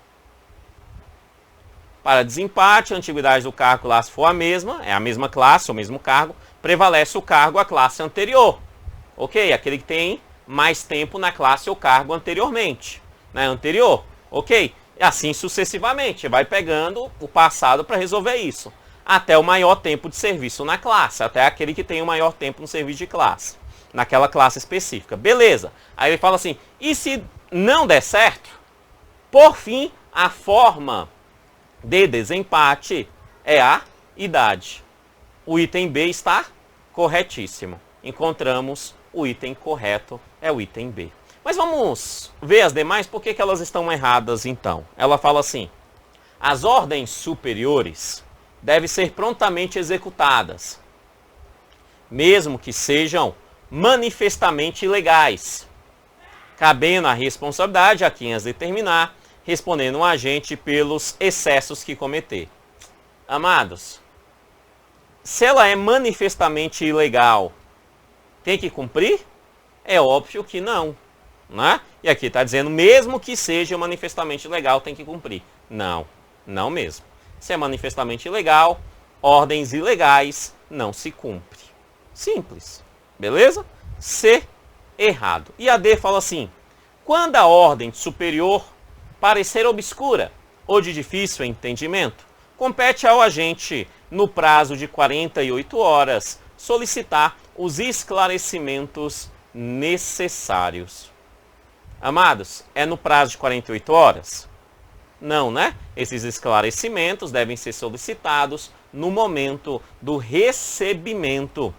S1: Para desempate, a antiguidade do cargo ou classe for a mesma, é a mesma classe, o mesmo cargo, prevalece o cargo à classe anterior. Ok? Aquele que tem mais tempo na classe ou cargo anteriormente. Né? Anterior. Ok? E assim sucessivamente. Vai pegando o passado para resolver isso. Até o maior tempo de serviço na classe. Até aquele que tem o maior tempo no serviço de classe. Naquela classe específica. Beleza. Aí ele fala assim, e se não der certo, por fim, a forma de desempate é a idade. O item B está corretíssimo. Encontramos o item correto, é o item B. Mas vamos ver as demais, por que elas estão erradas então? Ela fala assim, as ordens superiores devem ser prontamente executadas, mesmo que sejam manifestamente ilegais, cabendo a responsabilidade a quem as determinar, respondendo um agente pelos excessos que cometer. Amados, se ela é manifestamente ilegal, tem que cumprir? É óbvio que não. Né? E aqui está dizendo, mesmo que seja manifestamente ilegal, tem que cumprir. Não, não mesmo. Se é manifestamente ilegal, ordens ilegais não se cumpre. Simples. Beleza? C, errado. E a D fala assim, quando a ordem superior parecer obscura ou de difícil entendimento, compete ao agente, no prazo de 48 horas, solicitar os esclarecimentos necessários. Amados, é no prazo de 48 horas? Não, né? Esses esclarecimentos devem ser solicitados no momento do recebimento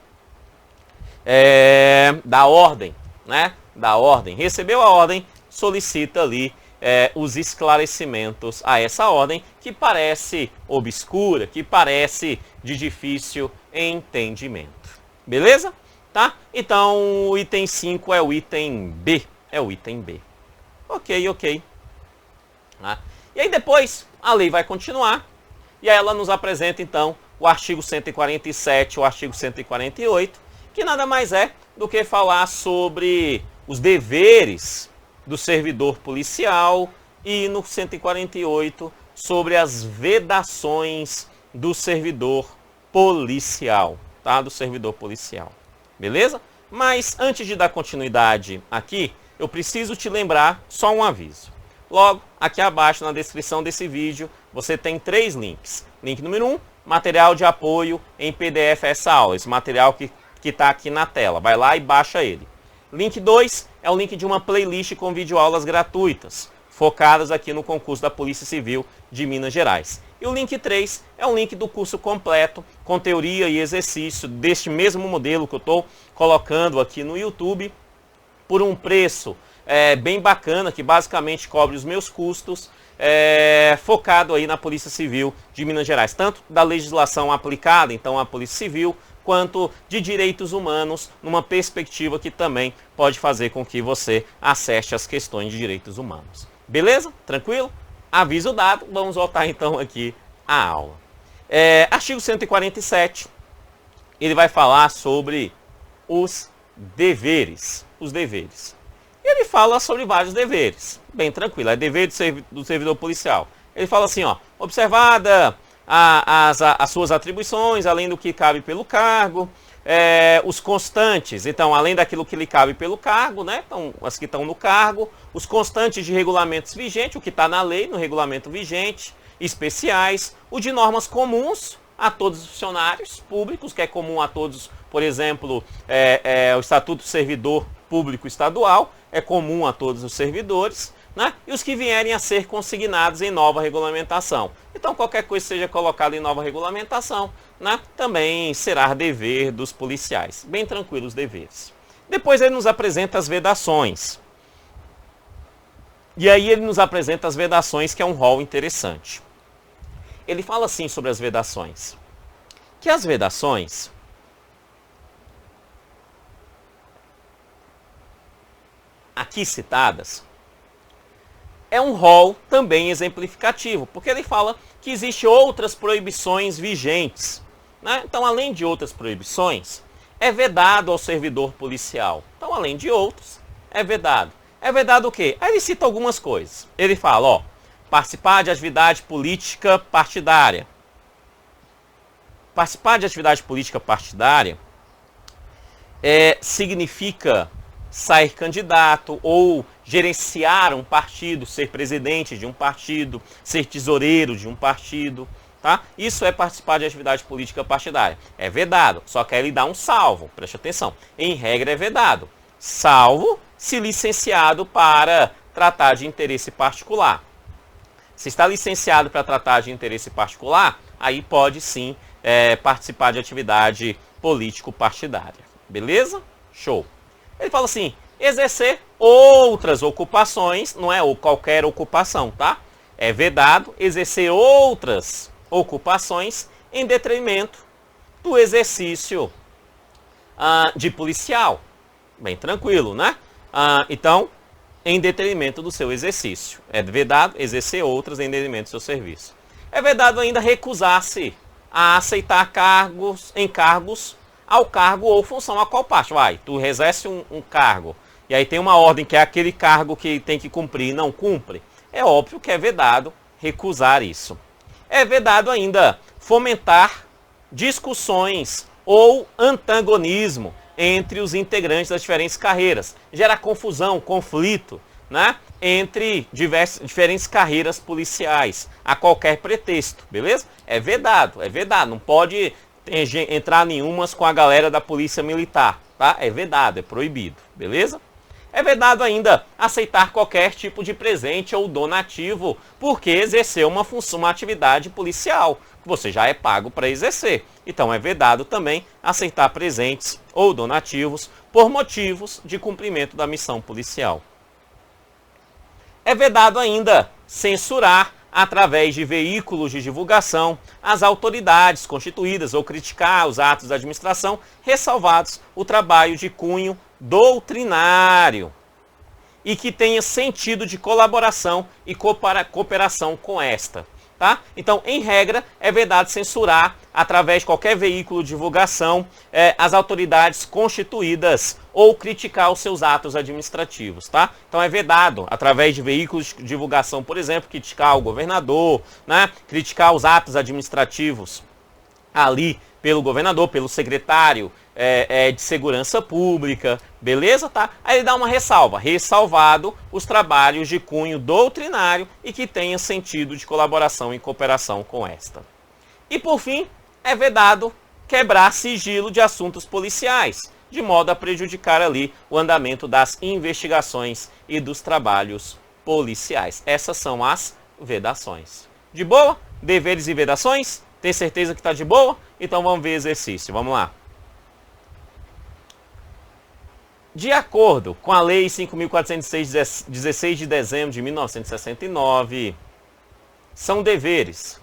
S1: da ordem, né? Da ordem. Recebeu a ordem, solicita ali os esclarecimentos a essa ordem que parece obscura, que parece de difícil entendimento. Beleza? Tá? Então, o item 5 é o item B. É o item B. Ok, ok. Tá? E aí depois, a lei vai continuar. E aí ela nos apresenta, então, o artigo 147 e o artigo 148, que nada mais é do que falar sobre os deveres do servidor policial e no 148 sobre as vedações do servidor policial, tá? Do servidor policial. Beleza? Mas antes de dar continuidade aqui, eu preciso te lembrar só um aviso. Logo, aqui abaixo na descrição desse vídeo, você tem 3 links. Link número 1, material de apoio em PDF a essa aula. Esse material que está aqui na tela. Vai lá e baixa ele. Link 2 é o link de uma playlist com videoaulas gratuitas, focadas aqui no concurso da Polícia Civil de Minas Gerais. E o link 3 é um link do curso completo, com teoria e exercício deste mesmo modelo que eu estou colocando aqui no YouTube, por um preço bem bacana, que basicamente cobre os meus custos, focado aí na Polícia Civil de Minas Gerais, tanto da legislação aplicada, então, à Polícia Civil, quanto de direitos humanos, numa perspectiva que também pode fazer com que você acerte as questões de direitos humanos. Beleza? Tranquilo? Aviso dado, vamos voltar então aqui à aula. Artigo 147, ele vai falar sobre os deveres. Os deveres. E ele fala sobre vários deveres. Bem tranquilo, é dever do servidor policial. Ele fala assim, ó, observada as suas atribuições, além do que cabe pelo cargo, os constantes, então, além daquilo que lhe cabe pelo cargo, né? Então, as que estão no cargo, os constantes de regulamentos vigentes, o que está na lei, no regulamento vigente, especiais, o de normas comuns a todos os funcionários públicos, que é comum a todos, por exemplo, o Estatuto do Servidor Público Estadual, é comum a todos os servidores, né? E os que vierem a ser consignados em nova regulamentação. Então, qualquer coisa que seja colocada em nova regulamentação, né, também será dever dos policiais. Bem tranquilo os deveres. Depois ele nos apresenta as vedações. E aí ele nos apresenta as vedações, que é um rol interessante. Ele fala assim sobre as vedações, que as vedações aqui citadas é um rol também exemplificativo, porque ele fala que existem outras proibições vigentes, né? Então, além de outras proibições, é vedado ao servidor policial. Então, além de outros, é vedado. É vedado o quê? Aí ele cita algumas coisas. Ele fala, ó, participar de atividade política partidária. Participar de atividade política partidária significa sair candidato ou gerenciar um partido, ser presidente de um partido, ser tesoureiro de um partido, tá? Isso é participar de atividade política partidária. É vedado, só que aí ele dá um salvo, preste atenção. Em regra é vedado, salvo se licenciado para tratar de interesse particular. Se está licenciado para tratar de interesse particular, aí pode sim participar de atividade político-partidária. Beleza? Show. Ele fala assim, exercer outras ocupações, não é qualquer ocupação, tá? É vedado exercer outras ocupações em detrimento do exercício de policial. Bem tranquilo, né? Então, em detrimento do seu exercício. É vedado exercer outras em detrimento do seu serviço. É vedado ainda recusar-se a aceitar encargos ao cargo ou função a qual parte. Vai, tu exerce um cargo, e aí tem uma ordem que é aquele cargo que tem que cumprir e não cumpre. É óbvio que é vedado recusar isso. É vedado ainda fomentar discussões ou antagonismo entre os integrantes das diferentes carreiras. Gera confusão, conflito, né, entre diferentes carreiras policiais, a qualquer pretexto, beleza? É vedado, não pode entrar nenhumas com a galera da polícia militar, tá? É vedado, é proibido, beleza? É vedado ainda aceitar qualquer tipo de presente ou donativo, porque exerceu uma função, uma atividade policial, que você já é pago para exercer. Então é vedado também aceitar presentes ou donativos por motivos de cumprimento da missão policial. É vedado ainda censurar, através de veículos de divulgação, as autoridades constituídas ou criticar os atos da administração, ressalvados o trabalho de cunho doutrinário e que tenha sentido de colaboração e cooperação com esta. Tá? Então, em regra, é vedado censurar, através de qualquer veículo de divulgação, as autoridades constituídas ou criticar os seus atos administrativos. Tá? Então, é vedado, através de veículos de divulgação, por exemplo, criticar o governador, né? Criticar os atos administrativos ali pelo governador, pelo secretário de segurança pública, beleza? Tá? Aí ele dá uma ressalva, ressalvado os trabalhos de cunho doutrinário e que tenha sentido de colaboração e cooperação com esta. E por fim, é vedado quebrar sigilo de assuntos policiais, de modo a prejudicar ali o andamento das investigações e dos trabalhos policiais. Essas são as vedações. De boa? Deveres e vedações? Tem certeza que está de boa? Então vamos ver exercício. Vamos lá. De acordo com a Lei 5.406, 16 de dezembro de 1969, são deveres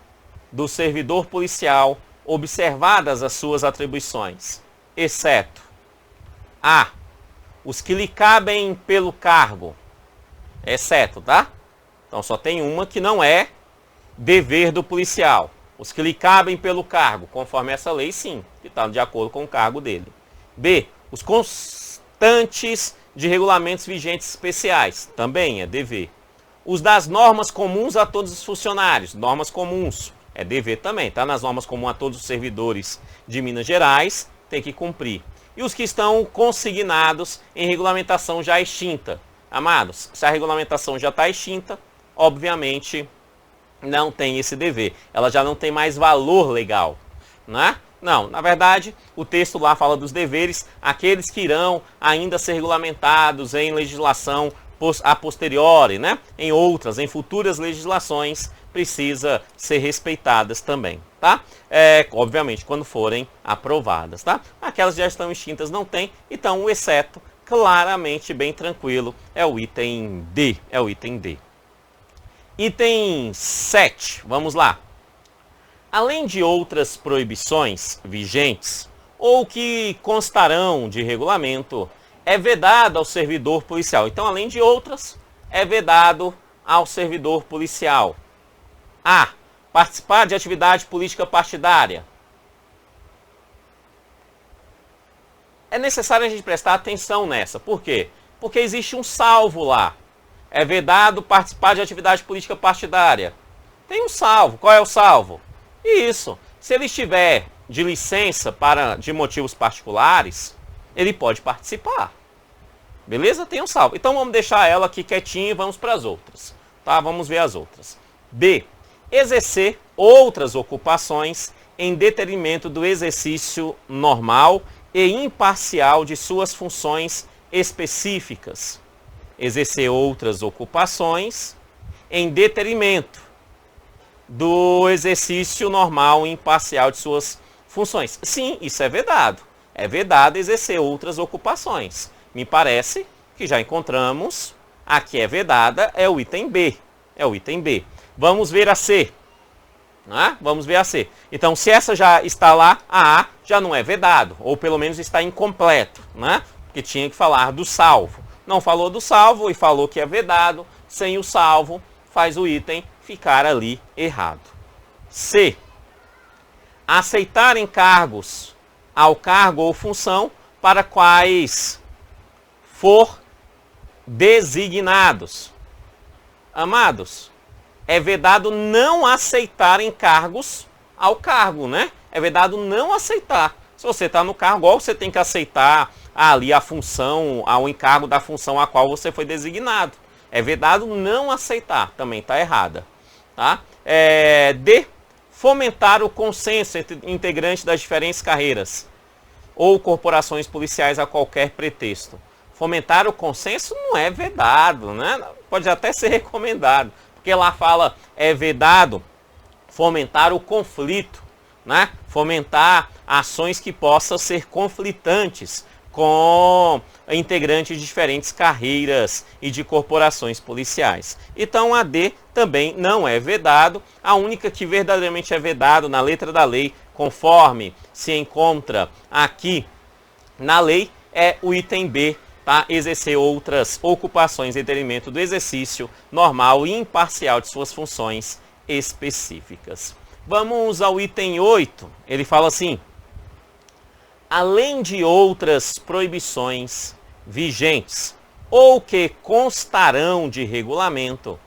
S1: do servidor policial observadas as suas atribuições, exceto a. Os que lhe cabem pelo cargo, exceto, tá? Então só tem uma que não é dever do policial. Os que lhe cabem pelo cargo, conforme essa lei, sim, que está de acordo com o cargo dele. B. Os constantes de regulamentos vigentes especiais, também é dever. Os das normas comuns a todos os funcionários, normas comuns, é dever também, tá? Nas normas comuns a todos os servidores de Minas Gerais, tem que cumprir. E os que estão consignados em regulamentação já extinta. Amados, se a regulamentação já está extinta, obviamente não tem esse dever. Ela já não tem mais valor legal, né? Não, na verdade, o texto lá fala dos deveres, aqueles que irão ainda ser regulamentados em legislação a posteriori, né? Em futuras legislações, precisa ser respeitadas também, tá? Obviamente, quando forem aprovadas, tá? Aquelas que já estão extintas não tem, então o exceto, claramente bem tranquilo, é o item D, Item 7, vamos lá. Além de outras proibições vigentes, ou que constarão de regulamento, é vedado ao servidor policial. Então, além de outras, é vedado ao servidor policial? A. Participar de atividade política partidária. É necessário a gente prestar atenção nessa. Por quê? Porque existe um salvo lá. É vedado participar de atividade política partidária. Tem um salvo. Qual é o salvo? Isso. Se ele estiver de licença de motivos particulares, ele pode participar. Beleza? Tem um salvo. Então vamos deixar ela aqui quietinha e vamos para as outras. Tá? Vamos ver as outras. B. Exercer outras ocupações em detrimento do exercício normal e imparcial de suas funções específicas. Exercer outras ocupações em detrimento do exercício normal e imparcial de suas funções. Sim, isso é vedado. É vedado exercer outras ocupações. Me parece que já encontramos. Aqui é vedada, é o item B. É o item B. Vamos ver a C. Vamos ver a C. Então, se essa já está lá, a A já não é vedado. Ou pelo menos está incompleto. Porque tinha que falar do salvo. Não falou do salvo e falou que é vedado. Sem o salvo, faz o item ficar ali errado. C. Aceitar encargos ao cargo ou função para quais for designados. Amados, é vedado não aceitar encargos ao cargo, É vedado não aceitar. Se você está no cargo, você tem que aceitar ali a função, o encargo da função a qual você foi designado. É vedado não aceitar, também está errada. Tá? D. Fomentar o consenso entre integrantes das diferentes carreiras ou corporações policiais a qualquer pretexto. Fomentar o consenso não é vedado, Pode até ser recomendado, porque lá fala é vedado fomentar o conflito, Fomentar ações que possam ser conflitantes com integrantes de diferentes carreiras e de corporações policiais. Então a D também não é vedado. A única que verdadeiramente é vedado na letra da lei, conforme se encontra aqui na lei, é o item B, tá? Exercer outras ocupações em detrimento do exercício normal e imparcial de suas funções específicas. Vamos ao item 8. Ele fala assim: além de outras proibições vigentes ou que constarão de regulamento,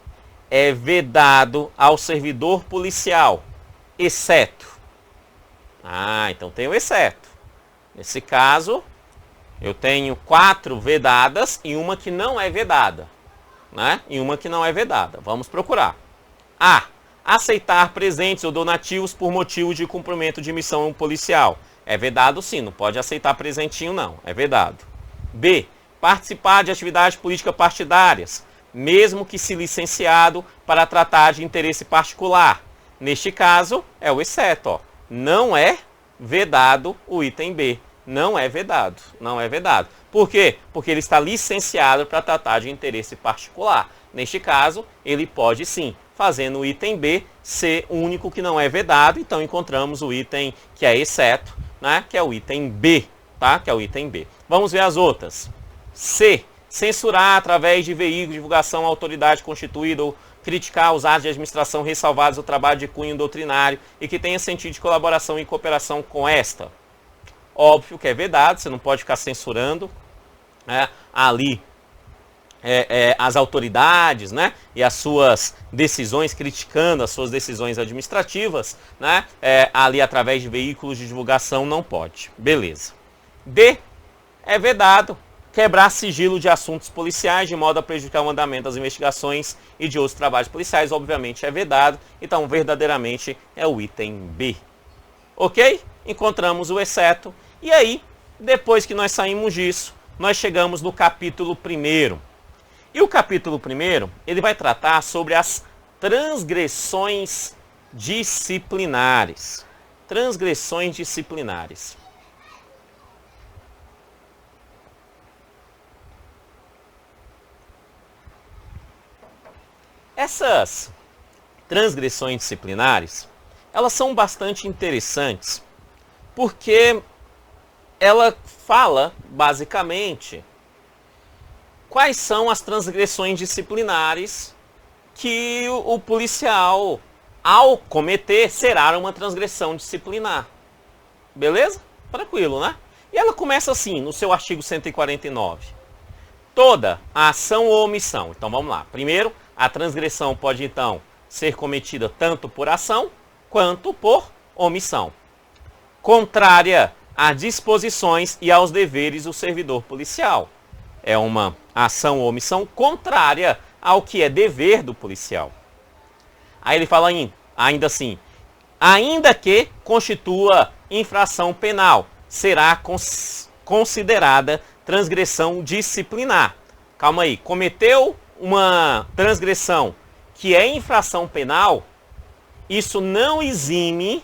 S1: é vedado ao servidor policial, exceto. Então tem o exceto. Nesse caso, eu tenho 4 vedadas e uma que não é vedada. E uma que não é vedada. Vamos procurar. A. Aceitar presentes ou donativos por motivo de cumprimento de missão policial. É vedado sim, não pode aceitar presentinho não, é vedado. B. Participar de atividades políticas partidárias, mesmo que se licenciado para tratar de interesse particular. Neste caso, é o exceto. Não é vedado o item B. Não é vedado, não é vedado. Por quê? Porque ele está licenciado para tratar de interesse particular. Neste caso, ele pode sim, fazendo o item B ser o único que não é vedado. Então encontramos o item que é exceto, que é o item B, tá? Que é o item B. Vamos ver as outras. C. Censurar através de veículo de divulgação à autoridade constituída ou criticar os atos de administração ressalvados o trabalho de cunho doutrinário e que tenha sentido de colaboração e cooperação com esta. Óbvio que é vedado, você não pode ficar censurando ali as autoridades, e as suas decisões, criticando as suas decisões administrativas, ali através de veículos de divulgação não pode. Beleza. D. É vedado quebrar sigilo de assuntos policiais de modo a prejudicar o andamento das investigações e de outros trabalhos policiais, obviamente é vedado, então verdadeiramente é o item B. Ok? Encontramos o exceto, e aí, depois que nós saímos disso, nós chegamos no capítulo 1º. E o capítulo 1º, ele vai tratar sobre as transgressões disciplinares. Transgressões disciplinares. Essas transgressões disciplinares, elas são bastante interessantes, porque ela fala, basicamente, quais são as transgressões disciplinares que o policial, ao cometer, será uma transgressão disciplinar. Beleza? Tranquilo, né? E ela começa assim, no seu artigo 149. Toda a ação ou omissão. Então vamos lá. Primeiro, a transgressão pode então ser cometida tanto por ação quanto por omissão. Contrária às disposições e aos deveres do servidor policial. É uma ação ou omissão contrária ao que é dever do policial. Aí ele fala ainda assim, ainda que constitua infração penal, será considerada transgressão disciplinar. Calma aí, cometeu uma transgressão que é infração penal, isso não exime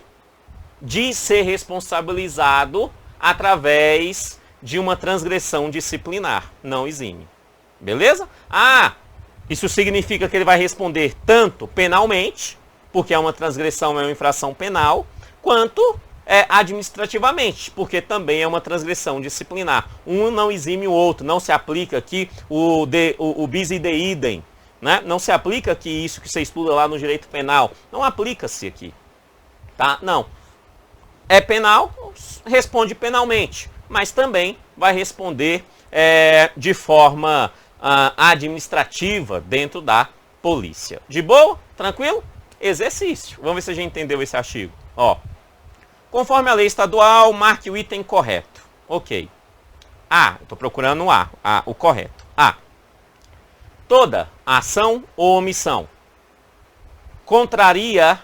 S1: de ser responsabilizado através de uma transgressão disciplinar. Não exime. Beleza? Ah, isso significa que ele vai responder tanto penalmente, porque é uma transgressão, é uma infração penal, quanto administrativamente, porque também é uma transgressão disciplinar. Um não exime o outro, não se aplica aqui o bis idem idem, né? Não se aplica aqui isso que você estuda lá no direito penal, não aplica-se aqui, tá? Não. É penal, responde penalmente, mas também vai responder de forma administrativa dentro da polícia. De boa? Tranquilo? Exercício. Vamos ver se a gente entendeu esse artigo. Ó. Conforme a lei estadual, marque o item correto. Ok. A, estou procurando o correto. A. Toda ação ou omissão contrária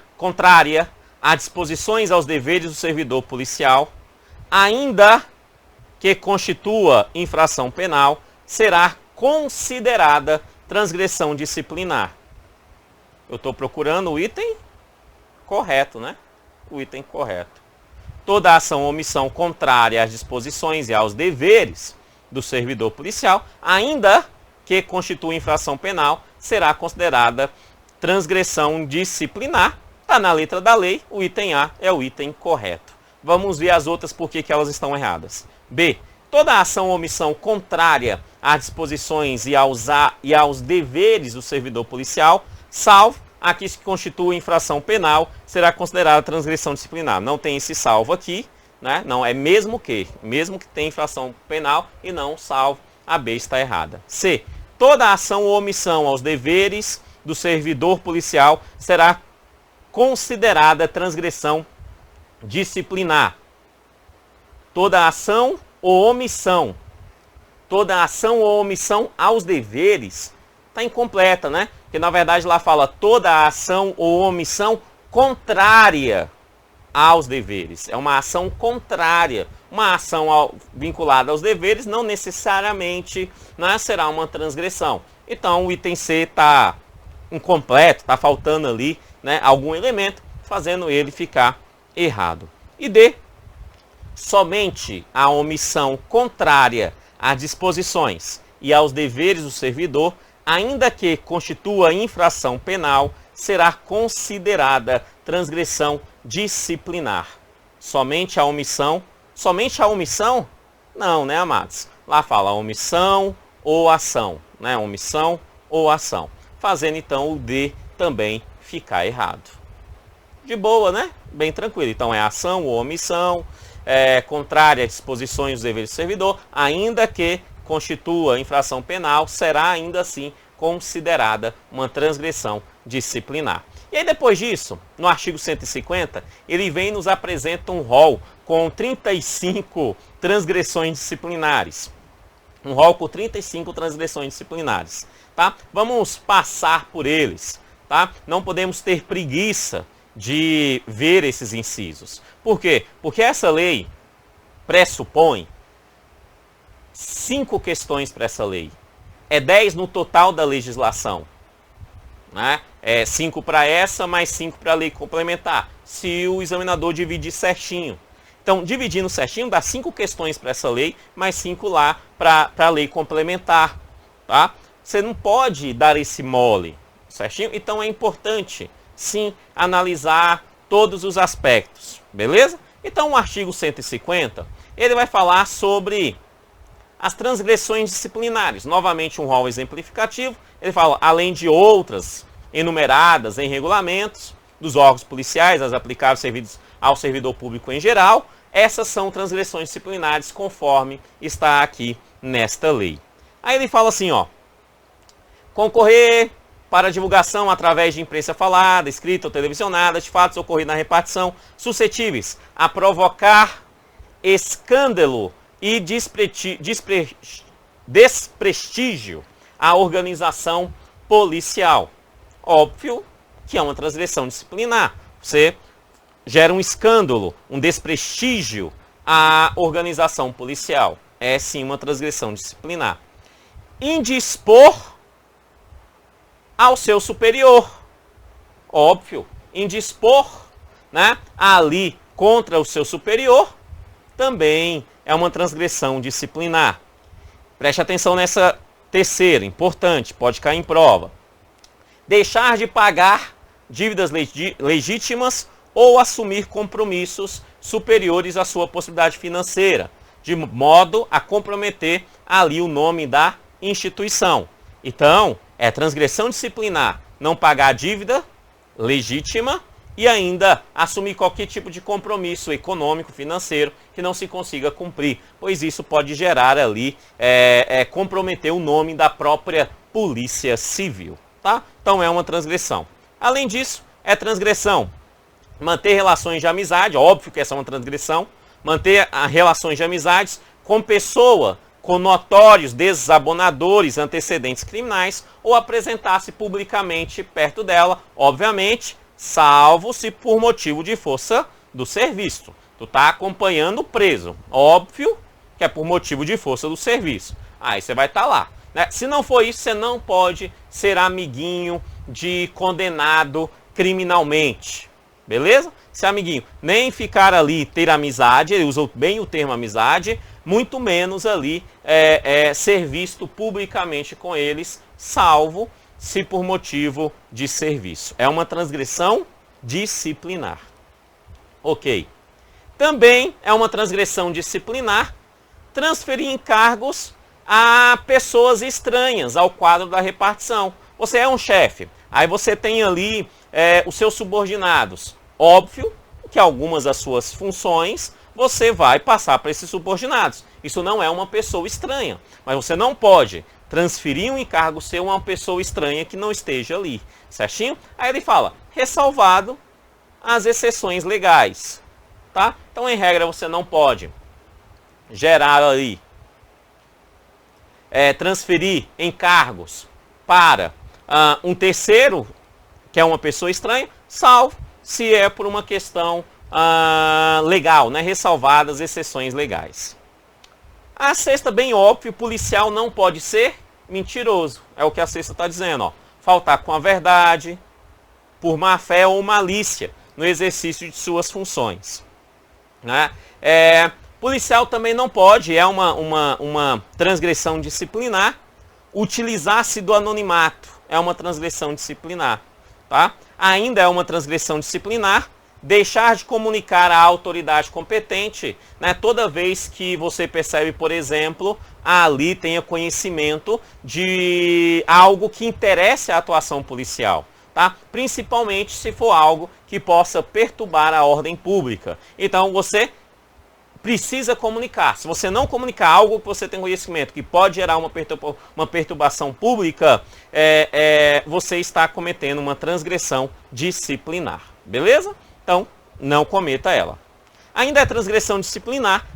S1: a disposições aos deveres do servidor policial, ainda que constitua infração penal, será considerada transgressão disciplinar. Eu estou procurando o item correto, né? O item correto. Toda ação ou omissão contrária às disposições e aos deveres do servidor policial, ainda que constitua infração penal, será considerada transgressão disciplinar. Está na letra da lei, o item A é o item correto. Vamos ver as outras por que elas estão erradas. B. Toda ação ou omissão contrária às disposições e aos deveres do servidor policial, salvo aqui que constitua infração penal, será considerada transgressão disciplinar. Não tem esse salvo aqui, né? Não, é mesmo que tem infração penal e não salvo, a B está errada. C. Toda ação ou omissão aos deveres do servidor policial será considerada transgressão disciplinar. Toda ação ou omissão aos deveres está incompleta, né? Porque na verdade lá fala toda ação ou omissão contrária aos deveres. É uma ação contrária. Uma ação vinculada aos deveres não necessariamente, né, será uma transgressão. Então o item C está incompleto, está faltando ali, né, algum elemento, fazendo ele ficar errado. E D. Somente a omissão contrária às disposições e aos deveres do servidor, ainda que constitua infração penal, será considerada transgressão disciplinar. Somente a omissão? Somente a omissão? Não, né, amados? Lá fala omissão ou ação, né? Omissão ou ação. Fazendo então o D também ficar errado. De boa, né? Bem tranquilo. Então é ação ou omissão, contrária às disposições dos deveres do servidor, ainda que constitua infração penal, será ainda assim considerada uma transgressão disciplinar. E aí depois disso, no artigo 150, ele vem e nos apresenta um rol com 35 transgressões disciplinares. Um rol com 35 transgressões disciplinares. Tá? Vamos passar por eles. Tá? Não podemos ter preguiça de ver esses incisos. Por quê? Porque essa lei pressupõe 5 questões para essa lei. É 10 no total da legislação. Né? É 5 para essa, mais 5 para a lei complementar. Se o examinador dividir certinho. Então, dividindo certinho, dá 5 questões para essa lei, mais 5 lá para a lei complementar. Tá? Você não pode dar esse mole. Certinho? Então é importante, sim, analisar todos os aspectos. Beleza? Então o artigo 150, ele vai falar sobre as transgressões disciplinares. Novamente um rol exemplificativo. Ele fala, além de outras enumeradas em regulamentos dos órgãos policiais, as aplicáveis ao servidor público em geral. Essas são transgressões disciplinares conforme está aqui nesta lei. Aí ele fala assim, ó, concorrer para divulgação através de imprensa falada, escrita ou televisionada de fatos ocorridos na repartição suscetíveis a provocar escândalo e desprestígio à organização policial. Óbvio que é uma transgressão disciplinar. Você gera um escândalo, um desprestígio à organização policial. É sim uma transgressão disciplinar. Indispor ao seu superior. Óbvio, indispor, né, ali contra o seu superior também é uma transgressão disciplinar. Preste atenção nessa terceira, importante, pode cair em prova. Deixar de pagar dívidas legítimas ou assumir compromissos superiores à sua possibilidade financeira, de modo a comprometer ali o nome da instituição. Então, é transgressão disciplinar não pagar a dívida legítima e ainda assumir qualquer tipo de compromisso econômico, financeiro, que não se consiga cumprir, pois isso pode gerar ali, comprometer o nome da própria Polícia Civil, tá? Então é uma transgressão. Além disso, é transgressão manter relações de amizade, óbvio que essa é uma transgressão, manter relações de amizades com pessoa com notórios desabonadores antecedentes criminais ou apresentar-se publicamente perto dela, obviamente, salvo se por motivo de força do serviço. Tu tá acompanhando o preso, óbvio que é por motivo de força do serviço. Aí você vai estar lá, né? Se não for isso, você não pode ser amiguinho de condenado criminalmente, beleza? Se amiguinho nem ficar ali, ter amizade, ele usa bem o termo amizade, muito menos ali ser visto publicamente com eles, salvo se por motivo de serviço. É uma transgressão disciplinar. Ok. Também é uma transgressão disciplinar transferir encargos a pessoas estranhas ao quadro da repartição. Você é um chefe, aí você tem ali os seus subordinados. Óbvio que algumas das suas funções você vai passar para esses subordinados. Isso não é uma pessoa estranha, mas você não pode transferir um encargo seu a uma pessoa estranha que não esteja ali, certinho? Aí ele fala, ressalvado as exceções legais, tá? Então, em regra, você não pode gerar ali, transferir encargos para um terceiro, que é uma pessoa estranha, salvo se é por uma questão legal, né? Ressalvadas exceções legais. A sexta, bem óbvio, policial não pode ser mentiroso. É o que a sexta está dizendo, ó. Faltar com a verdade, por má fé ou malícia no exercício de suas funções, né? Policial também não pode, é uma transgressão disciplinar, utilizar-se do anonimato. É uma transgressão disciplinar, tá? Ainda é uma transgressão disciplinar deixar de comunicar à autoridade competente, né, toda vez que você percebe, por exemplo, ali tenha conhecimento de algo que interesse a atuação policial, tá? Principalmente se for algo que possa perturbar a ordem pública. Então você precisa comunicar. Se você não comunicar algo que você tem conhecimento que pode gerar uma perturbação pública, você está cometendo uma transgressão disciplinar. Beleza? Então, não cometa ela. Ainda é transgressão disciplinar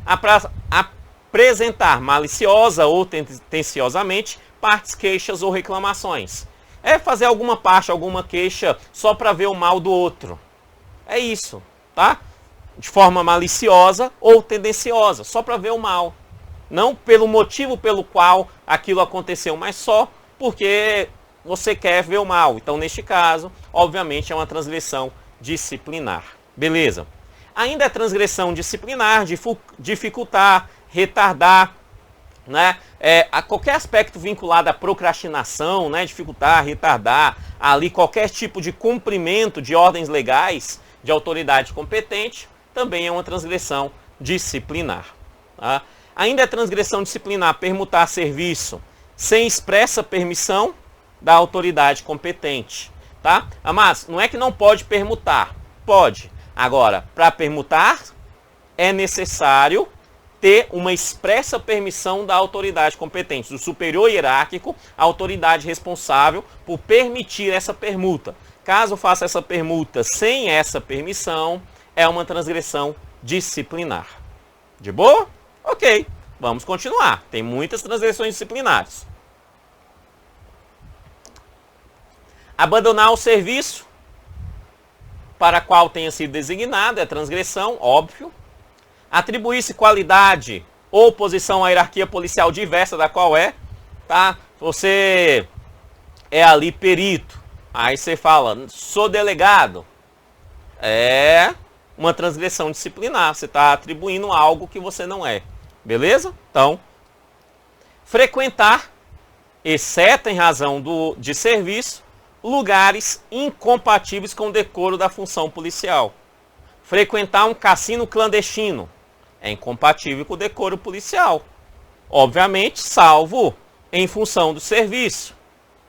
S1: apresentar maliciosa ou tendenciosamente partes, queixas ou reclamações. É fazer alguma parte, alguma queixa só para ver o mal do outro. É isso, tá? De forma maliciosa ou tendenciosa, só para ver o mal. Não pelo motivo pelo qual aquilo aconteceu, mas só porque você quer ver o mal. Então, neste caso, obviamente, é uma transgressão disciplinar. Beleza. Ainda é transgressão disciplinar, dificultar, retardar, né? A qualquer aspecto vinculado à procrastinação, né? Dificultar, retardar, ali qualquer tipo de cumprimento de ordens legais de autoridade competente, também é uma transgressão disciplinar. Tá? Ainda é transgressão disciplinar permutar serviço sem expressa permissão da autoridade competente. tá? Mas não é que não pode permutar, pode. Agora, para permutar, é necessário ter uma expressa permissão da autoridade competente, do superior hierárquico, a autoridade responsável por permitir essa permuta. Caso faça essa permuta sem essa permissão, é uma transgressão disciplinar. De boa? Ok, vamos continuar. Tem muitas transgressões disciplinares. Abandonar o serviço para qual tenha sido designado é transgressão, óbvio. Atribuir-se qualidade ou posição à hierarquia policial diversa da qual é, tá? Você é ali perito, aí você fala, sou delegado. É uma transgressão disciplinar, você está atribuindo algo que você não é. Beleza? Então, frequentar, exceto em razão de serviço, lugares incompatíveis com o decoro da função policial. Frequentar um cassino clandestino é incompatível com o decoro policial. Obviamente, salvo em função do serviço.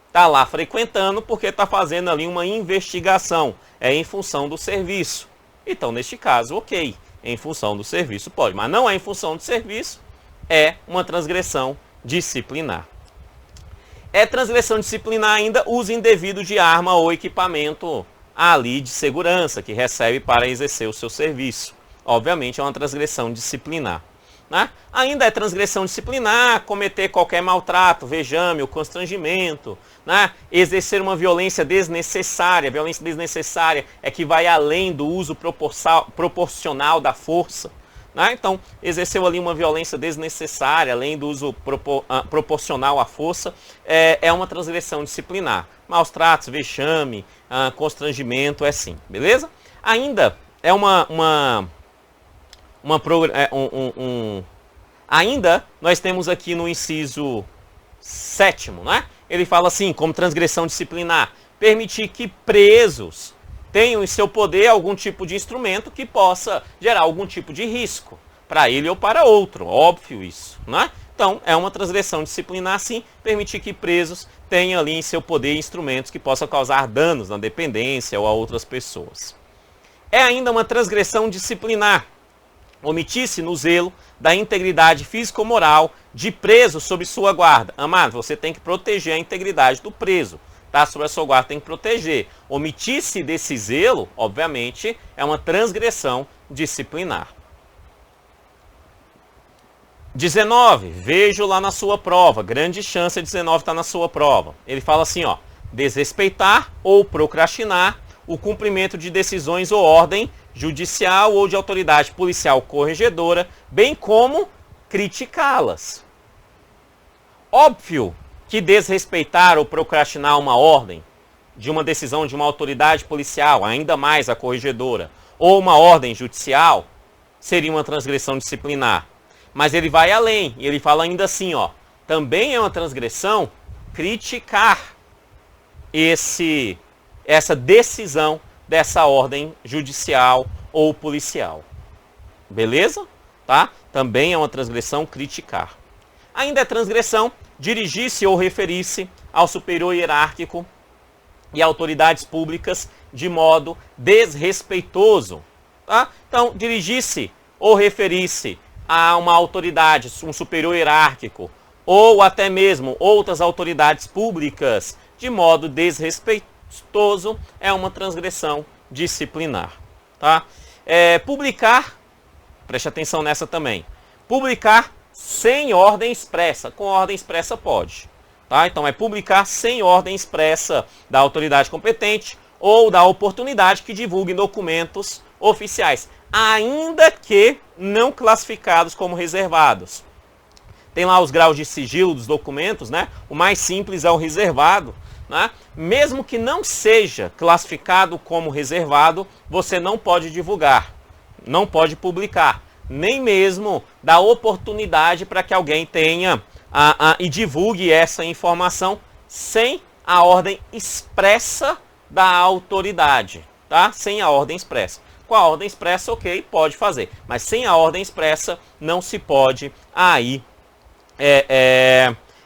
S1: Está lá frequentando porque está fazendo ali uma investigação. É em função do serviço. Então, neste caso, ok. Em função do serviço pode. Mas não é em função do serviço, é uma transgressão disciplinar. É transgressão disciplinar ainda uso indevido de arma ou equipamento ali de segurança que recebe para exercer o seu serviço. Obviamente é uma transgressão disciplinar. Né? Ainda é transgressão disciplinar cometer qualquer maltrato, vexame ou constrangimento, né? Exercer uma violência desnecessária. Violência desnecessária é que vai além do uso proporcional da força. Né? Então, exerceu ali uma violência desnecessária, além do uso proporcional à força, é uma transgressão disciplinar. Maus tratos, vexame, constrangimento, é sim, beleza? Ainda é ainda nós temos aqui no inciso 7º, né? Ele fala assim, como transgressão disciplinar, permitir que presos tenham em seu poder algum tipo de instrumento que possa gerar algum tipo de risco para ele ou para outro, óbvio isso, né? Então, é uma transgressão disciplinar, sim, permitir que presos tenham ali em seu poder instrumentos que possam causar danos na dependência ou a outras pessoas. É ainda uma transgressão disciplinar omitir-se no zelo da integridade físico-moral de preso sob sua guarda. Amado, você tem que proteger a integridade do preso, tá? Sob a sua guarda tem que proteger. Omitir-se desse zelo, obviamente, é uma transgressão disciplinar. 19, vejo lá na sua prova, grande chance de 19 estar na sua prova. Ele fala assim, ó, desrespeitar ou procrastinar o cumprimento de decisões ou ordem judicial ou de autoridade policial corregedora, bem como criticá-las. Óbvio que desrespeitar ou procrastinar uma ordem de uma decisão de uma autoridade policial, ainda mais a corregedora, ou uma ordem judicial, seria uma transgressão disciplinar. Mas ele vai além, e ele fala ainda assim, ó, também é uma transgressão criticar essa decisão dessa ordem judicial ou policial. Beleza? Tá? Também é uma transgressão criticar. Ainda é transgressão dirigir-se ou referir-se ao superior hierárquico e autoridades públicas de modo desrespeitoso. Tá? Então, dirigir-se ou referir-se a uma autoridade, um superior hierárquico, ou até mesmo outras autoridades públicas de modo desrespeitoso é uma transgressão disciplinar. Tá? Publicar, preste atenção nessa também, publicar sem ordem expressa, com ordem expressa pode. Tá? Então é publicar sem ordem expressa da autoridade competente ou da oportunidade que divulgue documentos oficiais, ainda que não classificados como reservados. Tem lá os graus de sigilo dos documentos, né? O mais simples é o reservado, né? Mesmo que não seja classificado como reservado, você não pode divulgar, não pode publicar, nem mesmo dar oportunidade para que alguém tenha e divulgue essa informação sem a ordem expressa da autoridade, tá? Sem a ordem expressa. Com a ordem expressa, ok, pode fazer, mas sem a ordem expressa não se pode aí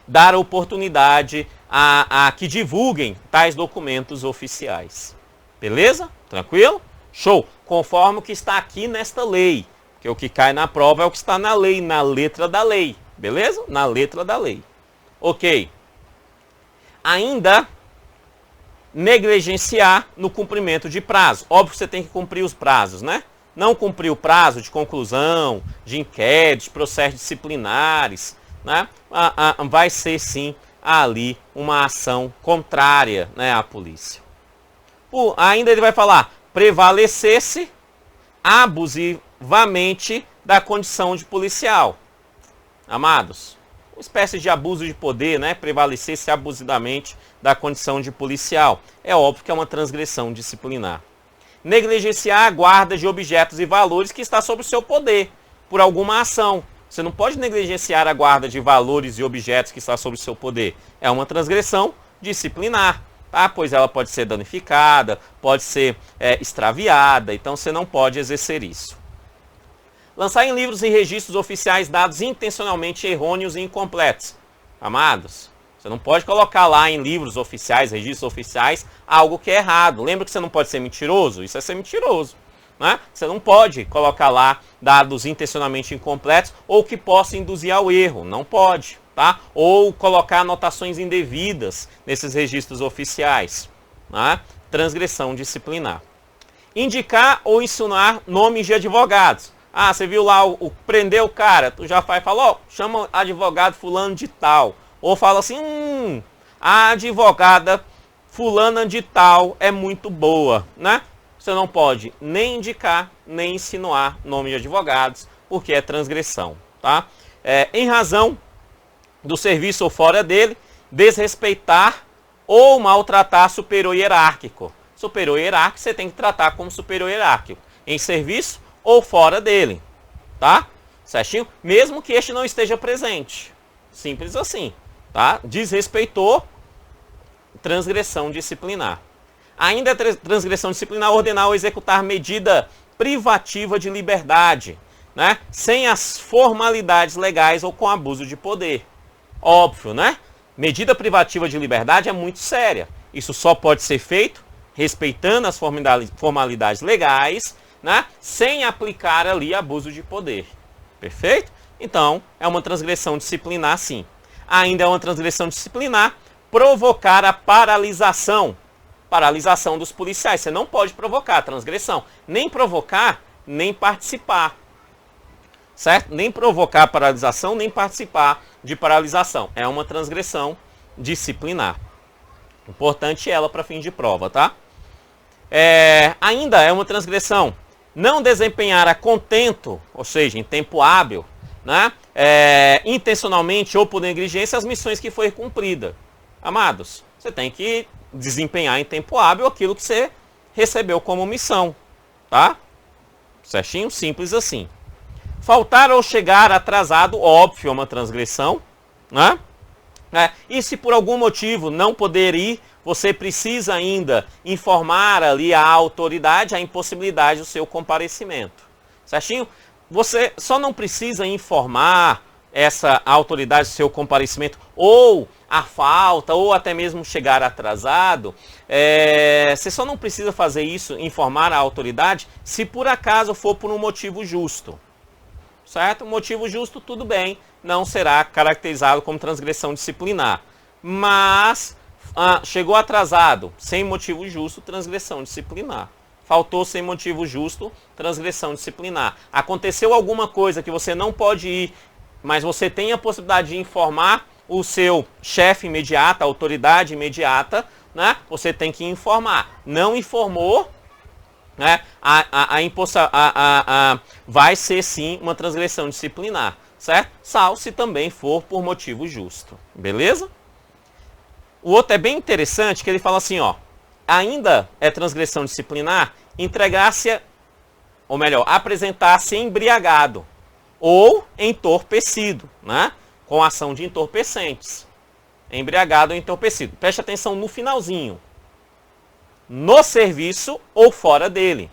S1: dar oportunidade a que divulguem tais documentos oficiais. Beleza? Tranquilo? Show! Conforme o que está aqui nesta lei. Porque o que cai na prova é o que está na lei, na letra da lei. Beleza? Na letra da lei. Ok. Ainda negligenciar no cumprimento de prazo. Óbvio que você tem que cumprir os prazos, né? Não cumprir o prazo de conclusão, de inquérito, de processos disciplinares, né? Vai ser sim ali uma ação contrária, né, à polícia. Ainda ele vai falar, prevalecesse abusivamente da condição de policial. Amados, uma espécie de abuso de poder, né? Prevalecesse abusivamente da condição de policial. É óbvio que é uma transgressão disciplinar. Negligenciar a guarda de objetos e valores que está sob o seu poder, por alguma ação. Você não pode negligenciar a guarda de valores e objetos que está sob o seu poder. É uma transgressão disciplinar, tá? Pois ela pode ser danificada, pode ser extraviada, então você não pode exercer isso. Lançar em livros e registros oficiais dados intencionalmente errôneos e incompletos. Amados, você não pode colocar lá em livros oficiais, registros oficiais, algo que é errado. Lembra que você não pode ser mentiroso? Isso é ser mentiroso. Né? Você não pode colocar lá dados intencionalmente incompletos ou que possam induzir ao erro. Não pode. Tá? Ou colocar anotações indevidas nesses registros oficiais. Né? Transgressão disciplinar. Indicar ou insinuar nomes de advogados. Ah, você viu lá, prendeu o cara, tu já fala, chama advogado fulano de tal. Ou fala assim, a advogada fulana de tal é muito boa, né? Você não pode nem indicar, nem insinuar nome de advogados, porque é transgressão, tá? Em razão do serviço ou fora dele, desrespeitar ou maltratar superior hierárquico. Superior hierárquico você tem que tratar como superior hierárquico, em serviço ou fora dele, tá? Certinho? Mesmo que este não esteja presente. Simples assim, tá? Desrespeitou, transgressão disciplinar. Ainda é transgressão disciplinar ordenar ou executar medida privativa de liberdade, né? Sem as formalidades legais ou com abuso de poder. Óbvio, né? Medida privativa de liberdade é muito séria. Isso só pode ser feito respeitando as formalidades legais, né? Sem aplicar ali abuso de poder. Perfeito? Então, é uma transgressão disciplinar, sim. Ainda é uma transgressão disciplinar provocar a paralisação dos policiais. Você não pode provocar transgressão. Nem provocar, nem participar. Certo? Nem provocar paralisação, nem participar de paralisação. É uma transgressão disciplinar. Importante ela para fim de prova, tá? Ainda é uma transgressão não desempenhar a contento, ou seja, em tempo hábil, né? Intencionalmente ou por negligência as missões que foi cumprida. Amados, você tem que desempenhar em tempo hábil aquilo que você recebeu como missão, tá? Certinho? Simples assim. Faltar ou chegar atrasado, óbvio, é uma transgressão, né? E se por algum motivo não poder ir, você precisa ainda informar ali a autoridade a impossibilidade do seu comparecimento. Certinho? Você só não precisa informar essa autoridade do seu comparecimento ou a falta, ou até mesmo chegar atrasado. Você só não precisa fazer isso, informar a autoridade, se por acaso for por um motivo justo. Certo? Motivo justo, tudo bem, não será caracterizado como transgressão disciplinar. Mas chegou atrasado, sem motivo justo, transgressão disciplinar. Faltou sem motivo justo, transgressão disciplinar. Aconteceu alguma coisa que você não pode ir, mas você tem a possibilidade de informar o seu chefe imediato, a autoridade imediata, né? Você tem que informar. Não informou, né? Vai ser sim uma transgressão disciplinar, certo? Salvo se também for por motivo justo, beleza? O outro é bem interessante, que ele fala assim, ainda é transgressão disciplinar entregar-se, ou melhor, apresentar-se embriagado ou entorpecido, né? Com ação de entorpecentes. Embriagado ou entorpecido. Preste atenção no finalzinho. No serviço ou fora dele.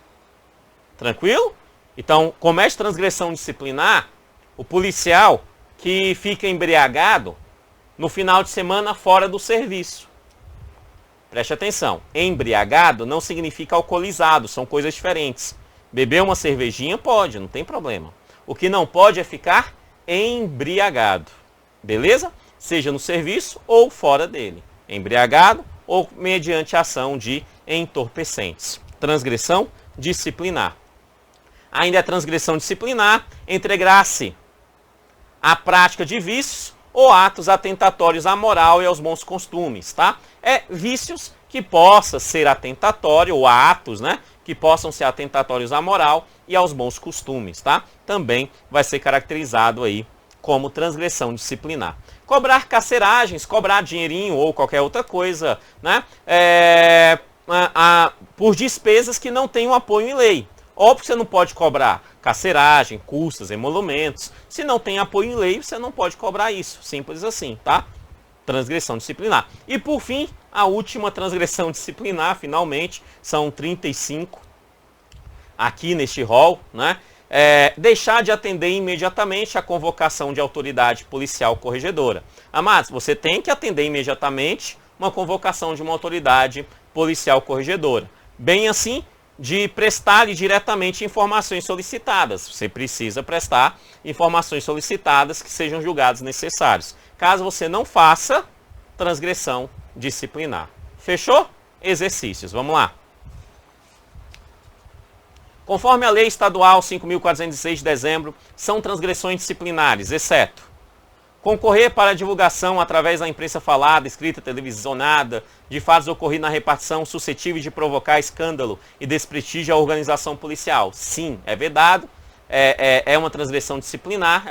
S1: Tranquilo? Então, comete transgressão disciplinar o policial que fica embriagado no final de semana fora do serviço. Preste atenção, embriagado não significa alcoolizado, são coisas diferentes. Beber uma cervejinha pode, não tem problema. O que não pode é ficar embriagado, beleza? Seja no serviço ou fora dele. Embriagado ou mediante ação de entorpecentes. Transgressão disciplinar. Ainda é transgressão disciplinar integrar-se à prática de vícios ou atos atentatórios à moral e aos bons costumes, tá? É vícios que possa ser atentatório, ou atos, né? Que possam ser atentatórios à moral e aos bons costumes, tá? Também vai ser caracterizado aí como transgressão disciplinar. Cobrar carceragens, cobrar dinheirinho ou qualquer outra coisa, né? Por despesas que não tenham apoio em lei. Óbvio que você não pode cobrar carceragem, custas, emolumentos. Se não tem apoio em lei, você não pode cobrar isso. Simples assim, tá? Transgressão disciplinar. E por fim, a última transgressão disciplinar, finalmente, são 35 aqui neste rol, né? Deixar de atender imediatamente a convocação de autoridade policial corregedora. Amados, você tem que atender imediatamente uma convocação de uma autoridade policial corregedora. Bem assim, de prestar-lhe diretamente informações solicitadas. Você precisa prestar informações solicitadas que sejam julgados necessários. Caso você não faça, transgressão disciplinar. Fechou? Exercícios. Vamos lá. Conforme a Lei Estadual 5.406 de dezembro, são transgressões disciplinares, exceto concorrer para a divulgação através da imprensa falada, escrita, televisionada, de fatos ocorridos na repartição suscetíveis de provocar escândalo e desprestígio à organização policial. Sim, é vedado, é uma transgressão disciplinar,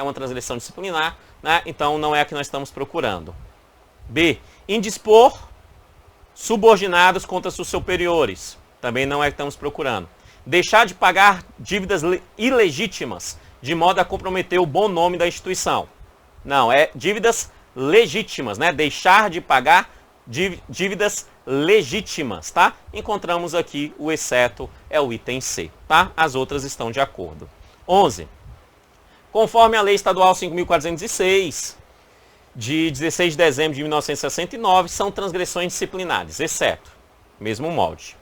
S1: né? Então não é a que nós estamos procurando. B. Indispor subordinados contra seus superiores. Também não é a que estamos procurando. Deixar de pagar dívidas ilegítimas, de modo a comprometer o bom nome da instituição. Não, é dívidas legítimas, né? Deixar de pagar dívidas legítimas, tá? Encontramos aqui o exceto, é o item C, tá? As outras estão de acordo. 11. Conforme a Lei Estadual 5.406, de 16 de dezembro de 1969, são transgressões disciplinares, exceto, mesmo molde.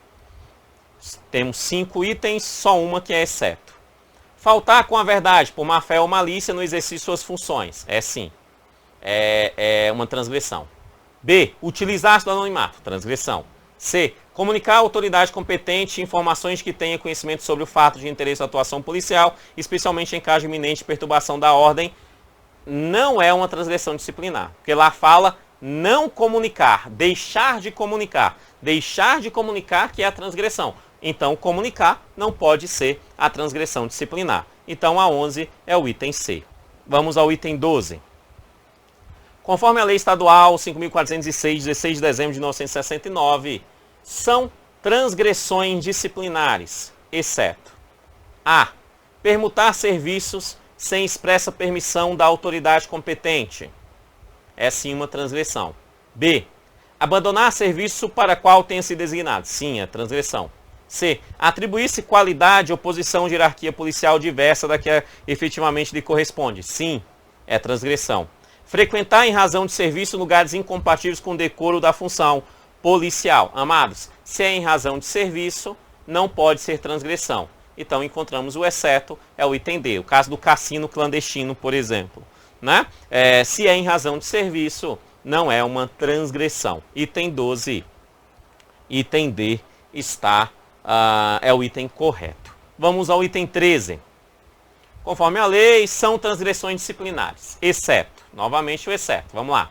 S1: Temos 5 itens, só uma que é exceto. Faltar com a verdade, por má fé ou malícia, no exercício de suas funções. É sim. É uma transgressão. B. Utilizar-se do anonimato. Transgressão. C. Comunicar à autoridade competente informações que tenha conhecimento sobre o fato de interesse da atuação policial, especialmente em caso de iminente perturbação da ordem. Não é uma transgressão disciplinar. Porque lá fala não comunicar, deixar de comunicar. Deixar de comunicar que é a transgressão. Então, comunicar não pode ser a transgressão disciplinar. Então, a 11 é o item C. Vamos ao item 12. Conforme a Lei Estadual 5.406, 16 de dezembro de 1969, são transgressões disciplinares, exceto A. Permutar serviços sem expressa permissão da autoridade competente. É sim uma transgressão. B. Abandonar serviço para qual tenha sido designado. Sim, é transgressão. C. Atribuir-se qualidade ou posição de hierarquia policial diversa da que efetivamente lhe corresponde. Sim, é transgressão. Frequentar em razão de serviço lugares incompatíveis com o decoro da função policial. Amados, se é em razão de serviço, não pode ser transgressão. Então encontramos o exceto, é o item D. O caso do cassino clandestino, por exemplo. Né? Se é em razão de serviço, não é uma transgressão. Item 12. Item D está... é o item correto. Vamos ao item 13. Conforme a lei, são transgressões disciplinares, exceto, novamente o exceto, vamos lá.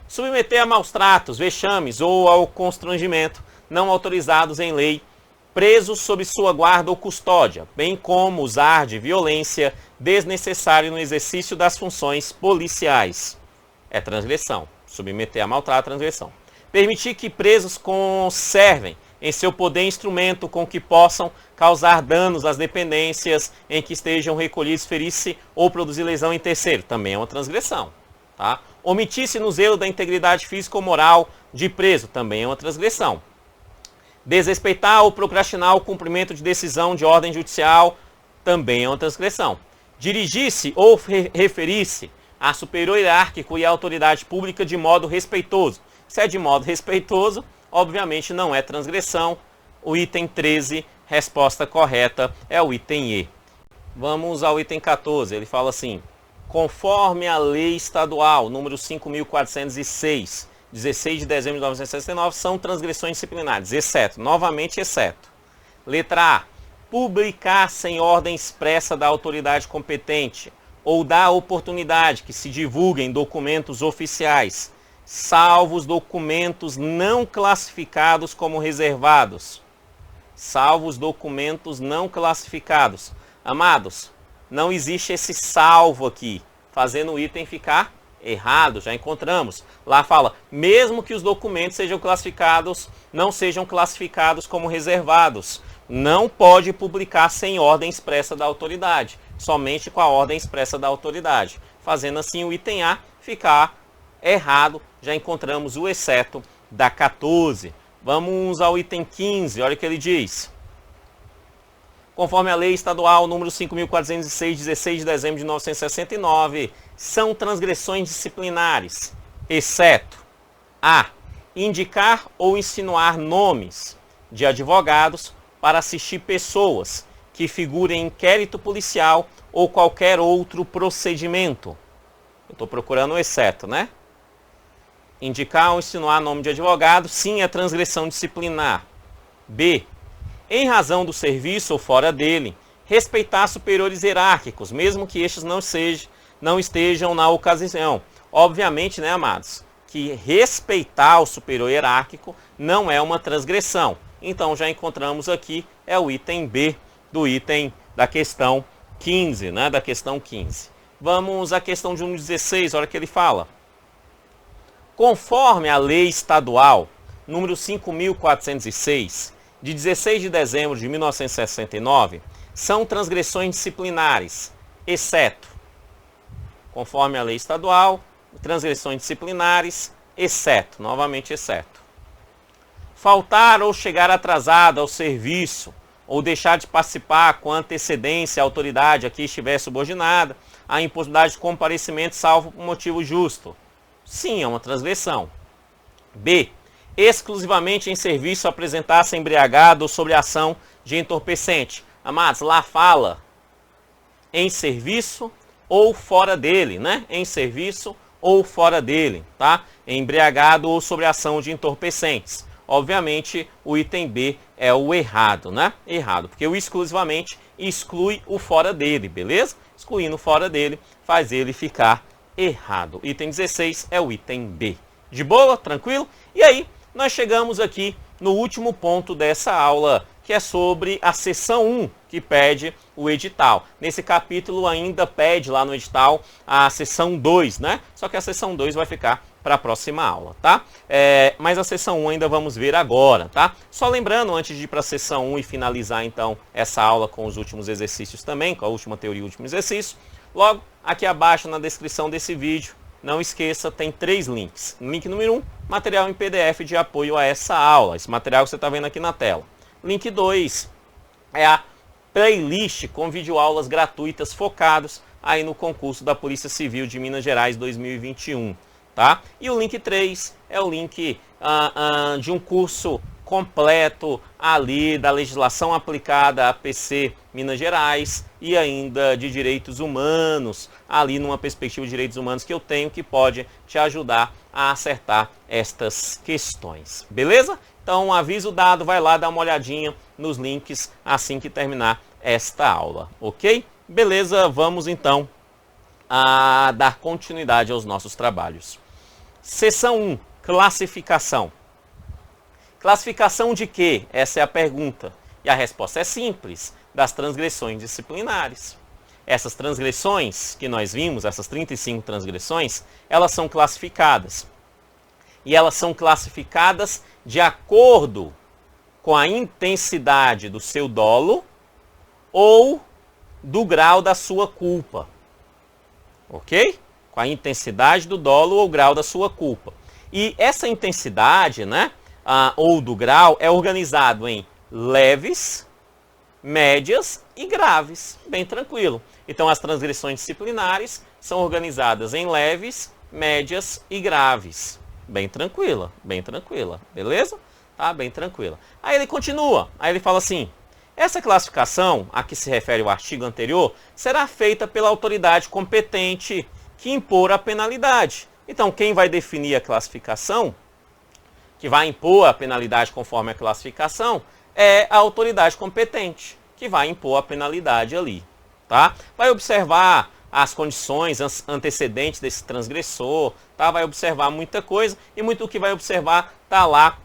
S1: Submeter a maus tratos, vexames ou ao constrangimento não autorizados em lei, presos sob sua guarda ou custódia, bem como usar de violência desnecessária no exercício das funções policiais. É transgressão. Submeter a maltrato, transgressão. Permitir que presos conservem em seu poder instrumento com que possam causar danos às dependências em que estejam recolhidos, ferir-se ou produzir lesão em terceiro. Também é uma transgressão. Tá? Omitir-se no zelo da integridade física ou moral de preso. Também é uma transgressão. Desrespeitar ou procrastinar o cumprimento de decisão de ordem judicial. Também é uma transgressão. Dirigir-se ou referir-se a superior hierárquico e a autoridade pública de modo respeitoso. Se é de modo respeitoso, obviamente não é transgressão. O item 13, resposta correta, é o item E. Vamos ao item 14, ele fala assim: conforme a lei estadual número 5.406, 16 de dezembro de 1969, são transgressões disciplinares, exceto, novamente exceto. Letra A, publicar sem ordem expressa da autoridade competente ou da oportunidade que se divulguem documentos oficiais, salvo os documentos não classificados como reservados. Salvo os documentos não classificados. Amados, não existe esse salvo aqui, fazendo o item ficar errado, já encontramos. Lá fala, mesmo que os documentos sejam classificados, não sejam classificados como reservados, não pode publicar sem ordem expressa da autoridade, somente com a ordem expressa da autoridade. Fazendo assim o item A ficar errado, já encontramos o exceto da 14. Vamos ao item 15, olha o que ele diz. Conforme a lei estadual número 5.406, 16 de dezembro de 1969, são transgressões disciplinares, exceto a. indicar ou insinuar nomes de advogados para assistir pessoas que figurem em inquérito policial ou qualquer outro procedimento. Eu estou procurando o exceto, né? Indicar ou insinuar nome de advogado, sim, é transgressão disciplinar. B. Em razão do serviço ou fora dele, respeitar superiores hierárquicos, mesmo que estes não estejam na ocasião. Obviamente, né, amados, que respeitar o superior hierárquico não é uma transgressão. Então, já encontramos aqui, é o item B do item da questão 15, né, da questão 15. Vamos à questão de número 16, olha o que ele fala. Conforme a lei estadual número 5.406, de 16 de dezembro de 1969, são transgressões disciplinares, exceto, conforme a lei estadual, transgressões disciplinares, exceto, novamente exceto. Faltar ou chegar atrasado ao serviço, ou deixar de participar com antecedência a autoridade a que estiver subordinada, a impossibilidade de comparecimento salvo por motivo justo. Sim, é uma transgressão. B. Exclusivamente em serviço apresentar-se embriagado ou sobre ação de entorpecente. Amados, lá fala em serviço ou fora dele, né? Em serviço ou fora dele, tá? Embriagado ou sobre ação de entorpecentes. Obviamente, o item B é o errado, né? Errado, porque o exclusivamente exclui o fora dele, beleza? Excluindo o fora dele, faz ele ficar errado. Item 16 é o item B. De boa? Tranquilo? E aí, nós chegamos aqui no último ponto dessa aula, que é sobre a seção 1, que pede o edital. Nesse capítulo ainda pede lá no edital a seção 2, né? Só que a seção 2 vai ficar para a próxima aula, tá? Mas a seção 1 ainda vamos ver agora, tá? Só lembrando, antes de ir para a seção 1 e finalizar então essa aula com os últimos exercícios também, com a última teoria e o último exercício, logo aqui abaixo na descrição desse vídeo, não esqueça, tem 3 links. Link número 1, material em PDF de apoio a essa aula. Esse material que você está vendo aqui na tela. Link 2 é a playlist com videoaulas gratuitas focados aí no concurso da Polícia Civil de Minas Gerais 2021. Tá? E o link 3 é o link de um curso completo ali da legislação aplicada à PC Minas Gerais e ainda de direitos humanos, ali numa perspectiva de direitos humanos que eu tenho, que pode te ajudar a acertar estas questões. Beleza? Então, aviso dado, vai lá dar uma olhadinha nos links assim que terminar esta aula, ok? Beleza, vamos então a dar continuidade aos nossos trabalhos. Seção 1, classificação. Classificação de quê? Essa é a pergunta. E a resposta é simples, das transgressões disciplinares. Essas transgressões que nós vimos, essas 35 transgressões, elas são classificadas. E elas são classificadas de acordo com a intensidade do seu dolo ou do grau da sua culpa. Ok? Com a intensidade do dolo ou grau da sua culpa. E essa intensidade, né, ou do grau, é organizado em leves, médias e graves. Bem tranquilo. Então, as transgressões disciplinares são organizadas em leves, médias e graves. Bem tranquila, beleza? Tá? Bem tranquila. Aí ele continua, aí ele fala assim: essa classificação, a que se refere o artigo anterior, será feita pela autoridade competente que impor a penalidade. Então, quem vai definir a classificação, que vai impor a penalidade conforme a classificação, é a autoridade competente, que vai impor a penalidade ali. Tá? Vai observar as condições antecedentes desse transgressor, tá? Vai observar muita coisa, e muito do que vai observar está lá,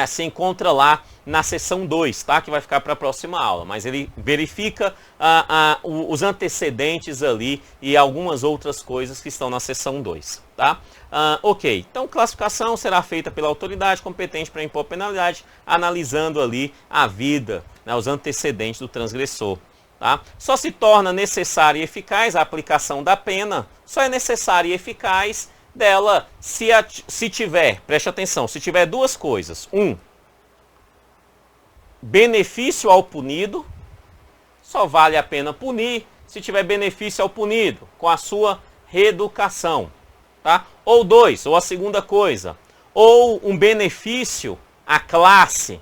S1: se encontra lá na seção 2, tá? Que vai ficar para a próxima aula, mas ele verifica os antecedentes ali e algumas outras coisas que estão na seção 2, tá? Ok, então classificação será feita pela autoridade competente para impor penalidade, analisando ali a vida, né, os antecedentes do transgressor. Tá? Só se torna necessária e eficaz a aplicação da pena, só é necessária e eficaz dela se tiver, preste atenção, se tiver duas coisas. Benefício ao punido, só vale a pena punir se tiver benefício ao punido, com a sua reeducação. Tá? Ou dois, ou a segunda coisa, ou um benefício à classe.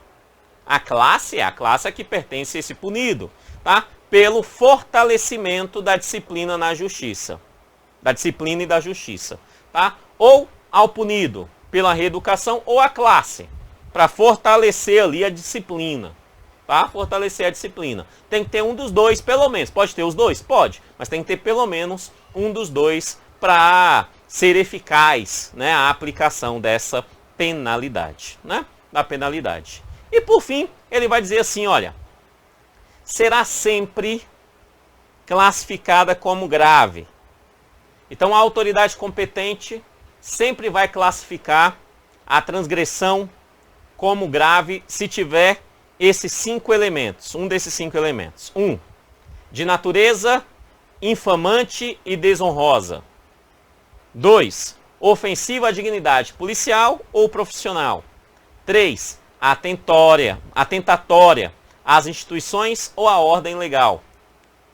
S1: A classe é a classe a que pertence a esse punido, tá? Pelo fortalecimento da disciplina na justiça. Da disciplina e da justiça. Tá? Ou ao punido, pela reeducação, ou a classe, para fortalecer ali a disciplina. Tá? Fortalecer a disciplina. Tem que ter um dos dois, pelo menos. Pode ter os dois? Pode. Mas tem que ter pelo menos um dos dois para ser eficaz, né, a aplicação dessa penalidade. Né? Da penalidade. E por fim, ele vai dizer assim, olha, será sempre classificada como grave. Então a autoridade competente sempre vai classificar a transgressão como grave se tiver esses 5 elementos, um desses 5 elementos. 1. De natureza infamante e desonrosa. 2. Ofensiva à dignidade policial ou profissional. 3. Atentatória às instituições ou à ordem legal.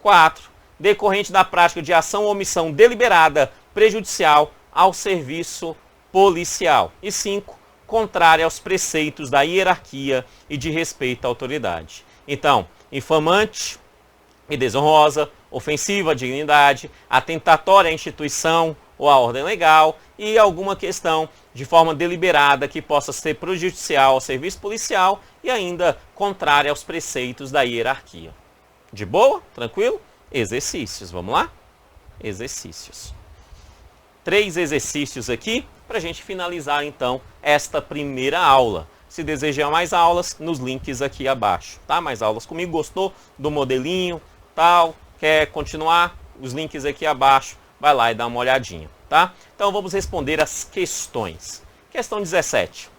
S1: 4. Decorrente da prática de ação ou omissão deliberada prejudicial ao serviço policial. E 5. Contrária aos preceitos da hierarquia e de respeito à autoridade. Então, infamante e desonrosa, ofensiva à dignidade, atentatória à instituição ou à ordem legal e alguma questão de forma deliberada que possa ser prejudicial ao serviço policial e ainda contrária aos preceitos da hierarquia. De boa? Tranquilo? Exercícios, vamos lá? Exercícios. 3 exercícios aqui para a gente finalizar então esta primeira aula. Se desejar mais aulas, nos links aqui abaixo, tá? Mais aulas comigo, gostou do modelinho, tal, quer continuar? Os links aqui abaixo, vai lá e dá uma olhadinha, tá? Então vamos responder as questões. Questão 17.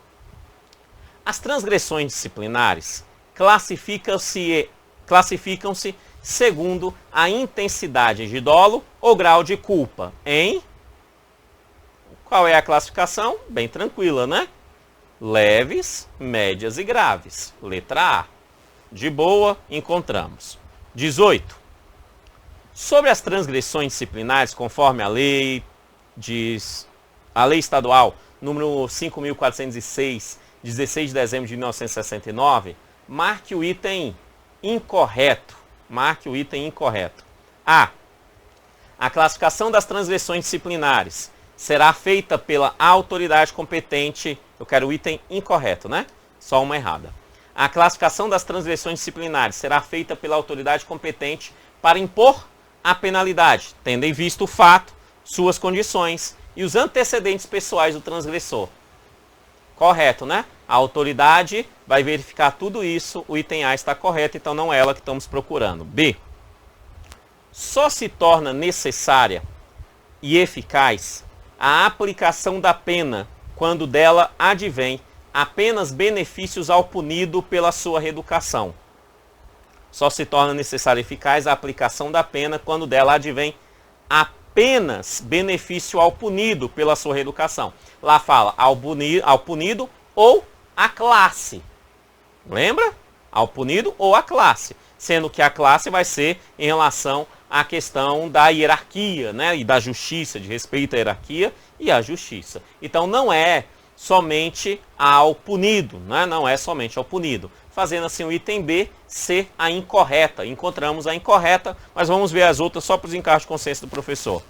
S1: As transgressões disciplinares classificam-se segundo a intensidade de dolo ou grau de culpa em... Qual é a classificação? Bem tranquila, né? Leves, médias e graves. Letra A. De boa, encontramos. 18. Sobre as transgressões disciplinares, conforme a lei estadual número 5.406, 16 de dezembro de 1969, marque o item incorreto. Marque o item incorreto. A. A classificação das transgressões disciplinares será feita pela autoridade competente. Eu quero o item incorreto, né? Só uma errada. A classificação das transgressões disciplinares será feita pela autoridade competente para impor a penalidade, tendo em vista o fato, suas condições e os antecedentes pessoais do transgressor. Correto, né? A autoridade vai verificar tudo isso, o item A está correto, então não é ela que estamos procurando. B. Só se torna necessária e eficaz a aplicação da pena quando dela advém apenas benefícios ao punido pela sua reeducação. Só se torna necessária e eficaz a aplicação da pena quando dela advém apenas benefício ao punido pela sua reeducação. Lá fala ao punido ou à classe. Lembra? Ao punido ou à classe. Sendo que a classe vai ser em relação a questão da hierarquia, né, e da justiça, de respeito à hierarquia e à justiça. Então não é somente ao punido, né, não é somente ao punido. Fazendo assim o item B ser a incorreta. Encontramos a incorreta, mas vamos ver as outras só para os encargos de consciência do professor.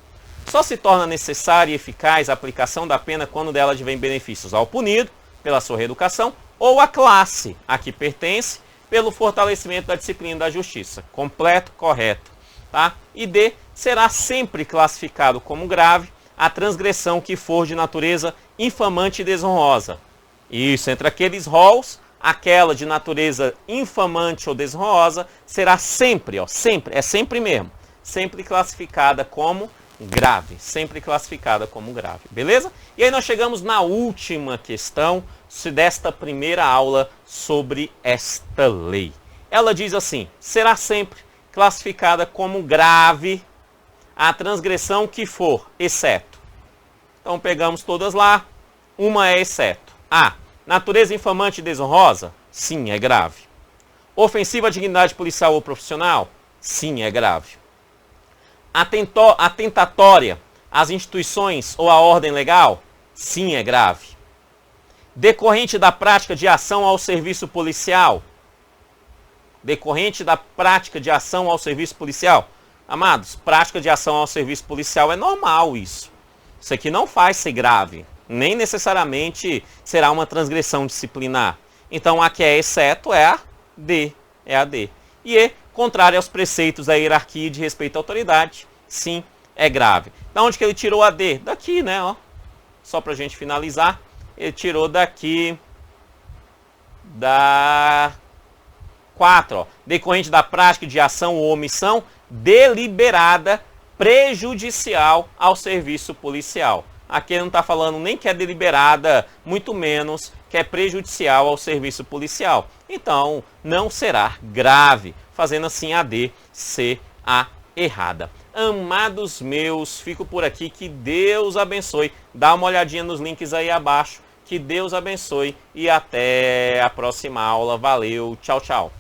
S1: Só se torna necessária e eficaz a aplicação da pena quando dela advém benefícios ao punido, pela sua reeducação, ou à classe a que pertence, pelo fortalecimento da disciplina da justiça. Completo, correto. Tá? E D, será sempre classificado como grave a transgressão que for de natureza infamante e desonrosa. Isso, entre aqueles rols, aquela de natureza infamante ou desonrosa será sempre, ó, sempre, é sempre mesmo, sempre classificada como grave, sempre classificada como grave, beleza? E aí nós chegamos na última questão desta primeira aula sobre esta lei. Ela diz assim: será sempre classificada como grave a transgressão que for, exceto. Então pegamos todas lá, uma é exceto. A, natureza infamante e desonrosa? Sim, é grave. Ofensiva à dignidade policial ou profissional? Sim, é grave. Atentatória às instituições ou à ordem legal? Sim, é grave. Decorrente da prática de ação ao serviço policial? Decorrente da prática de ação ao serviço policial? Amados, prática de ação ao serviço policial é normal isso. Isso aqui não faz ser grave. Nem necessariamente será uma transgressão disciplinar. Então a que é exceto é a D. É a D. E E, contrária aos preceitos da hierarquia e de respeito à autoridade, sim, é grave. Da onde que ele tirou a D? Daqui, né? Ó. Só pra gente finalizar. Ele tirou daqui da 4, ó, decorrente da prática de ação ou omissão deliberada prejudicial ao serviço policial. Aqui ele não está falando nem que é deliberada, muito menos que é prejudicial ao serviço policial. Então, não será grave, fazendo assim a D ser a errada. Amados meus, fico por aqui, que Deus abençoe. Dá uma olhadinha nos links aí abaixo. Que Deus abençoe e até a próxima aula. Valeu, tchau, tchau.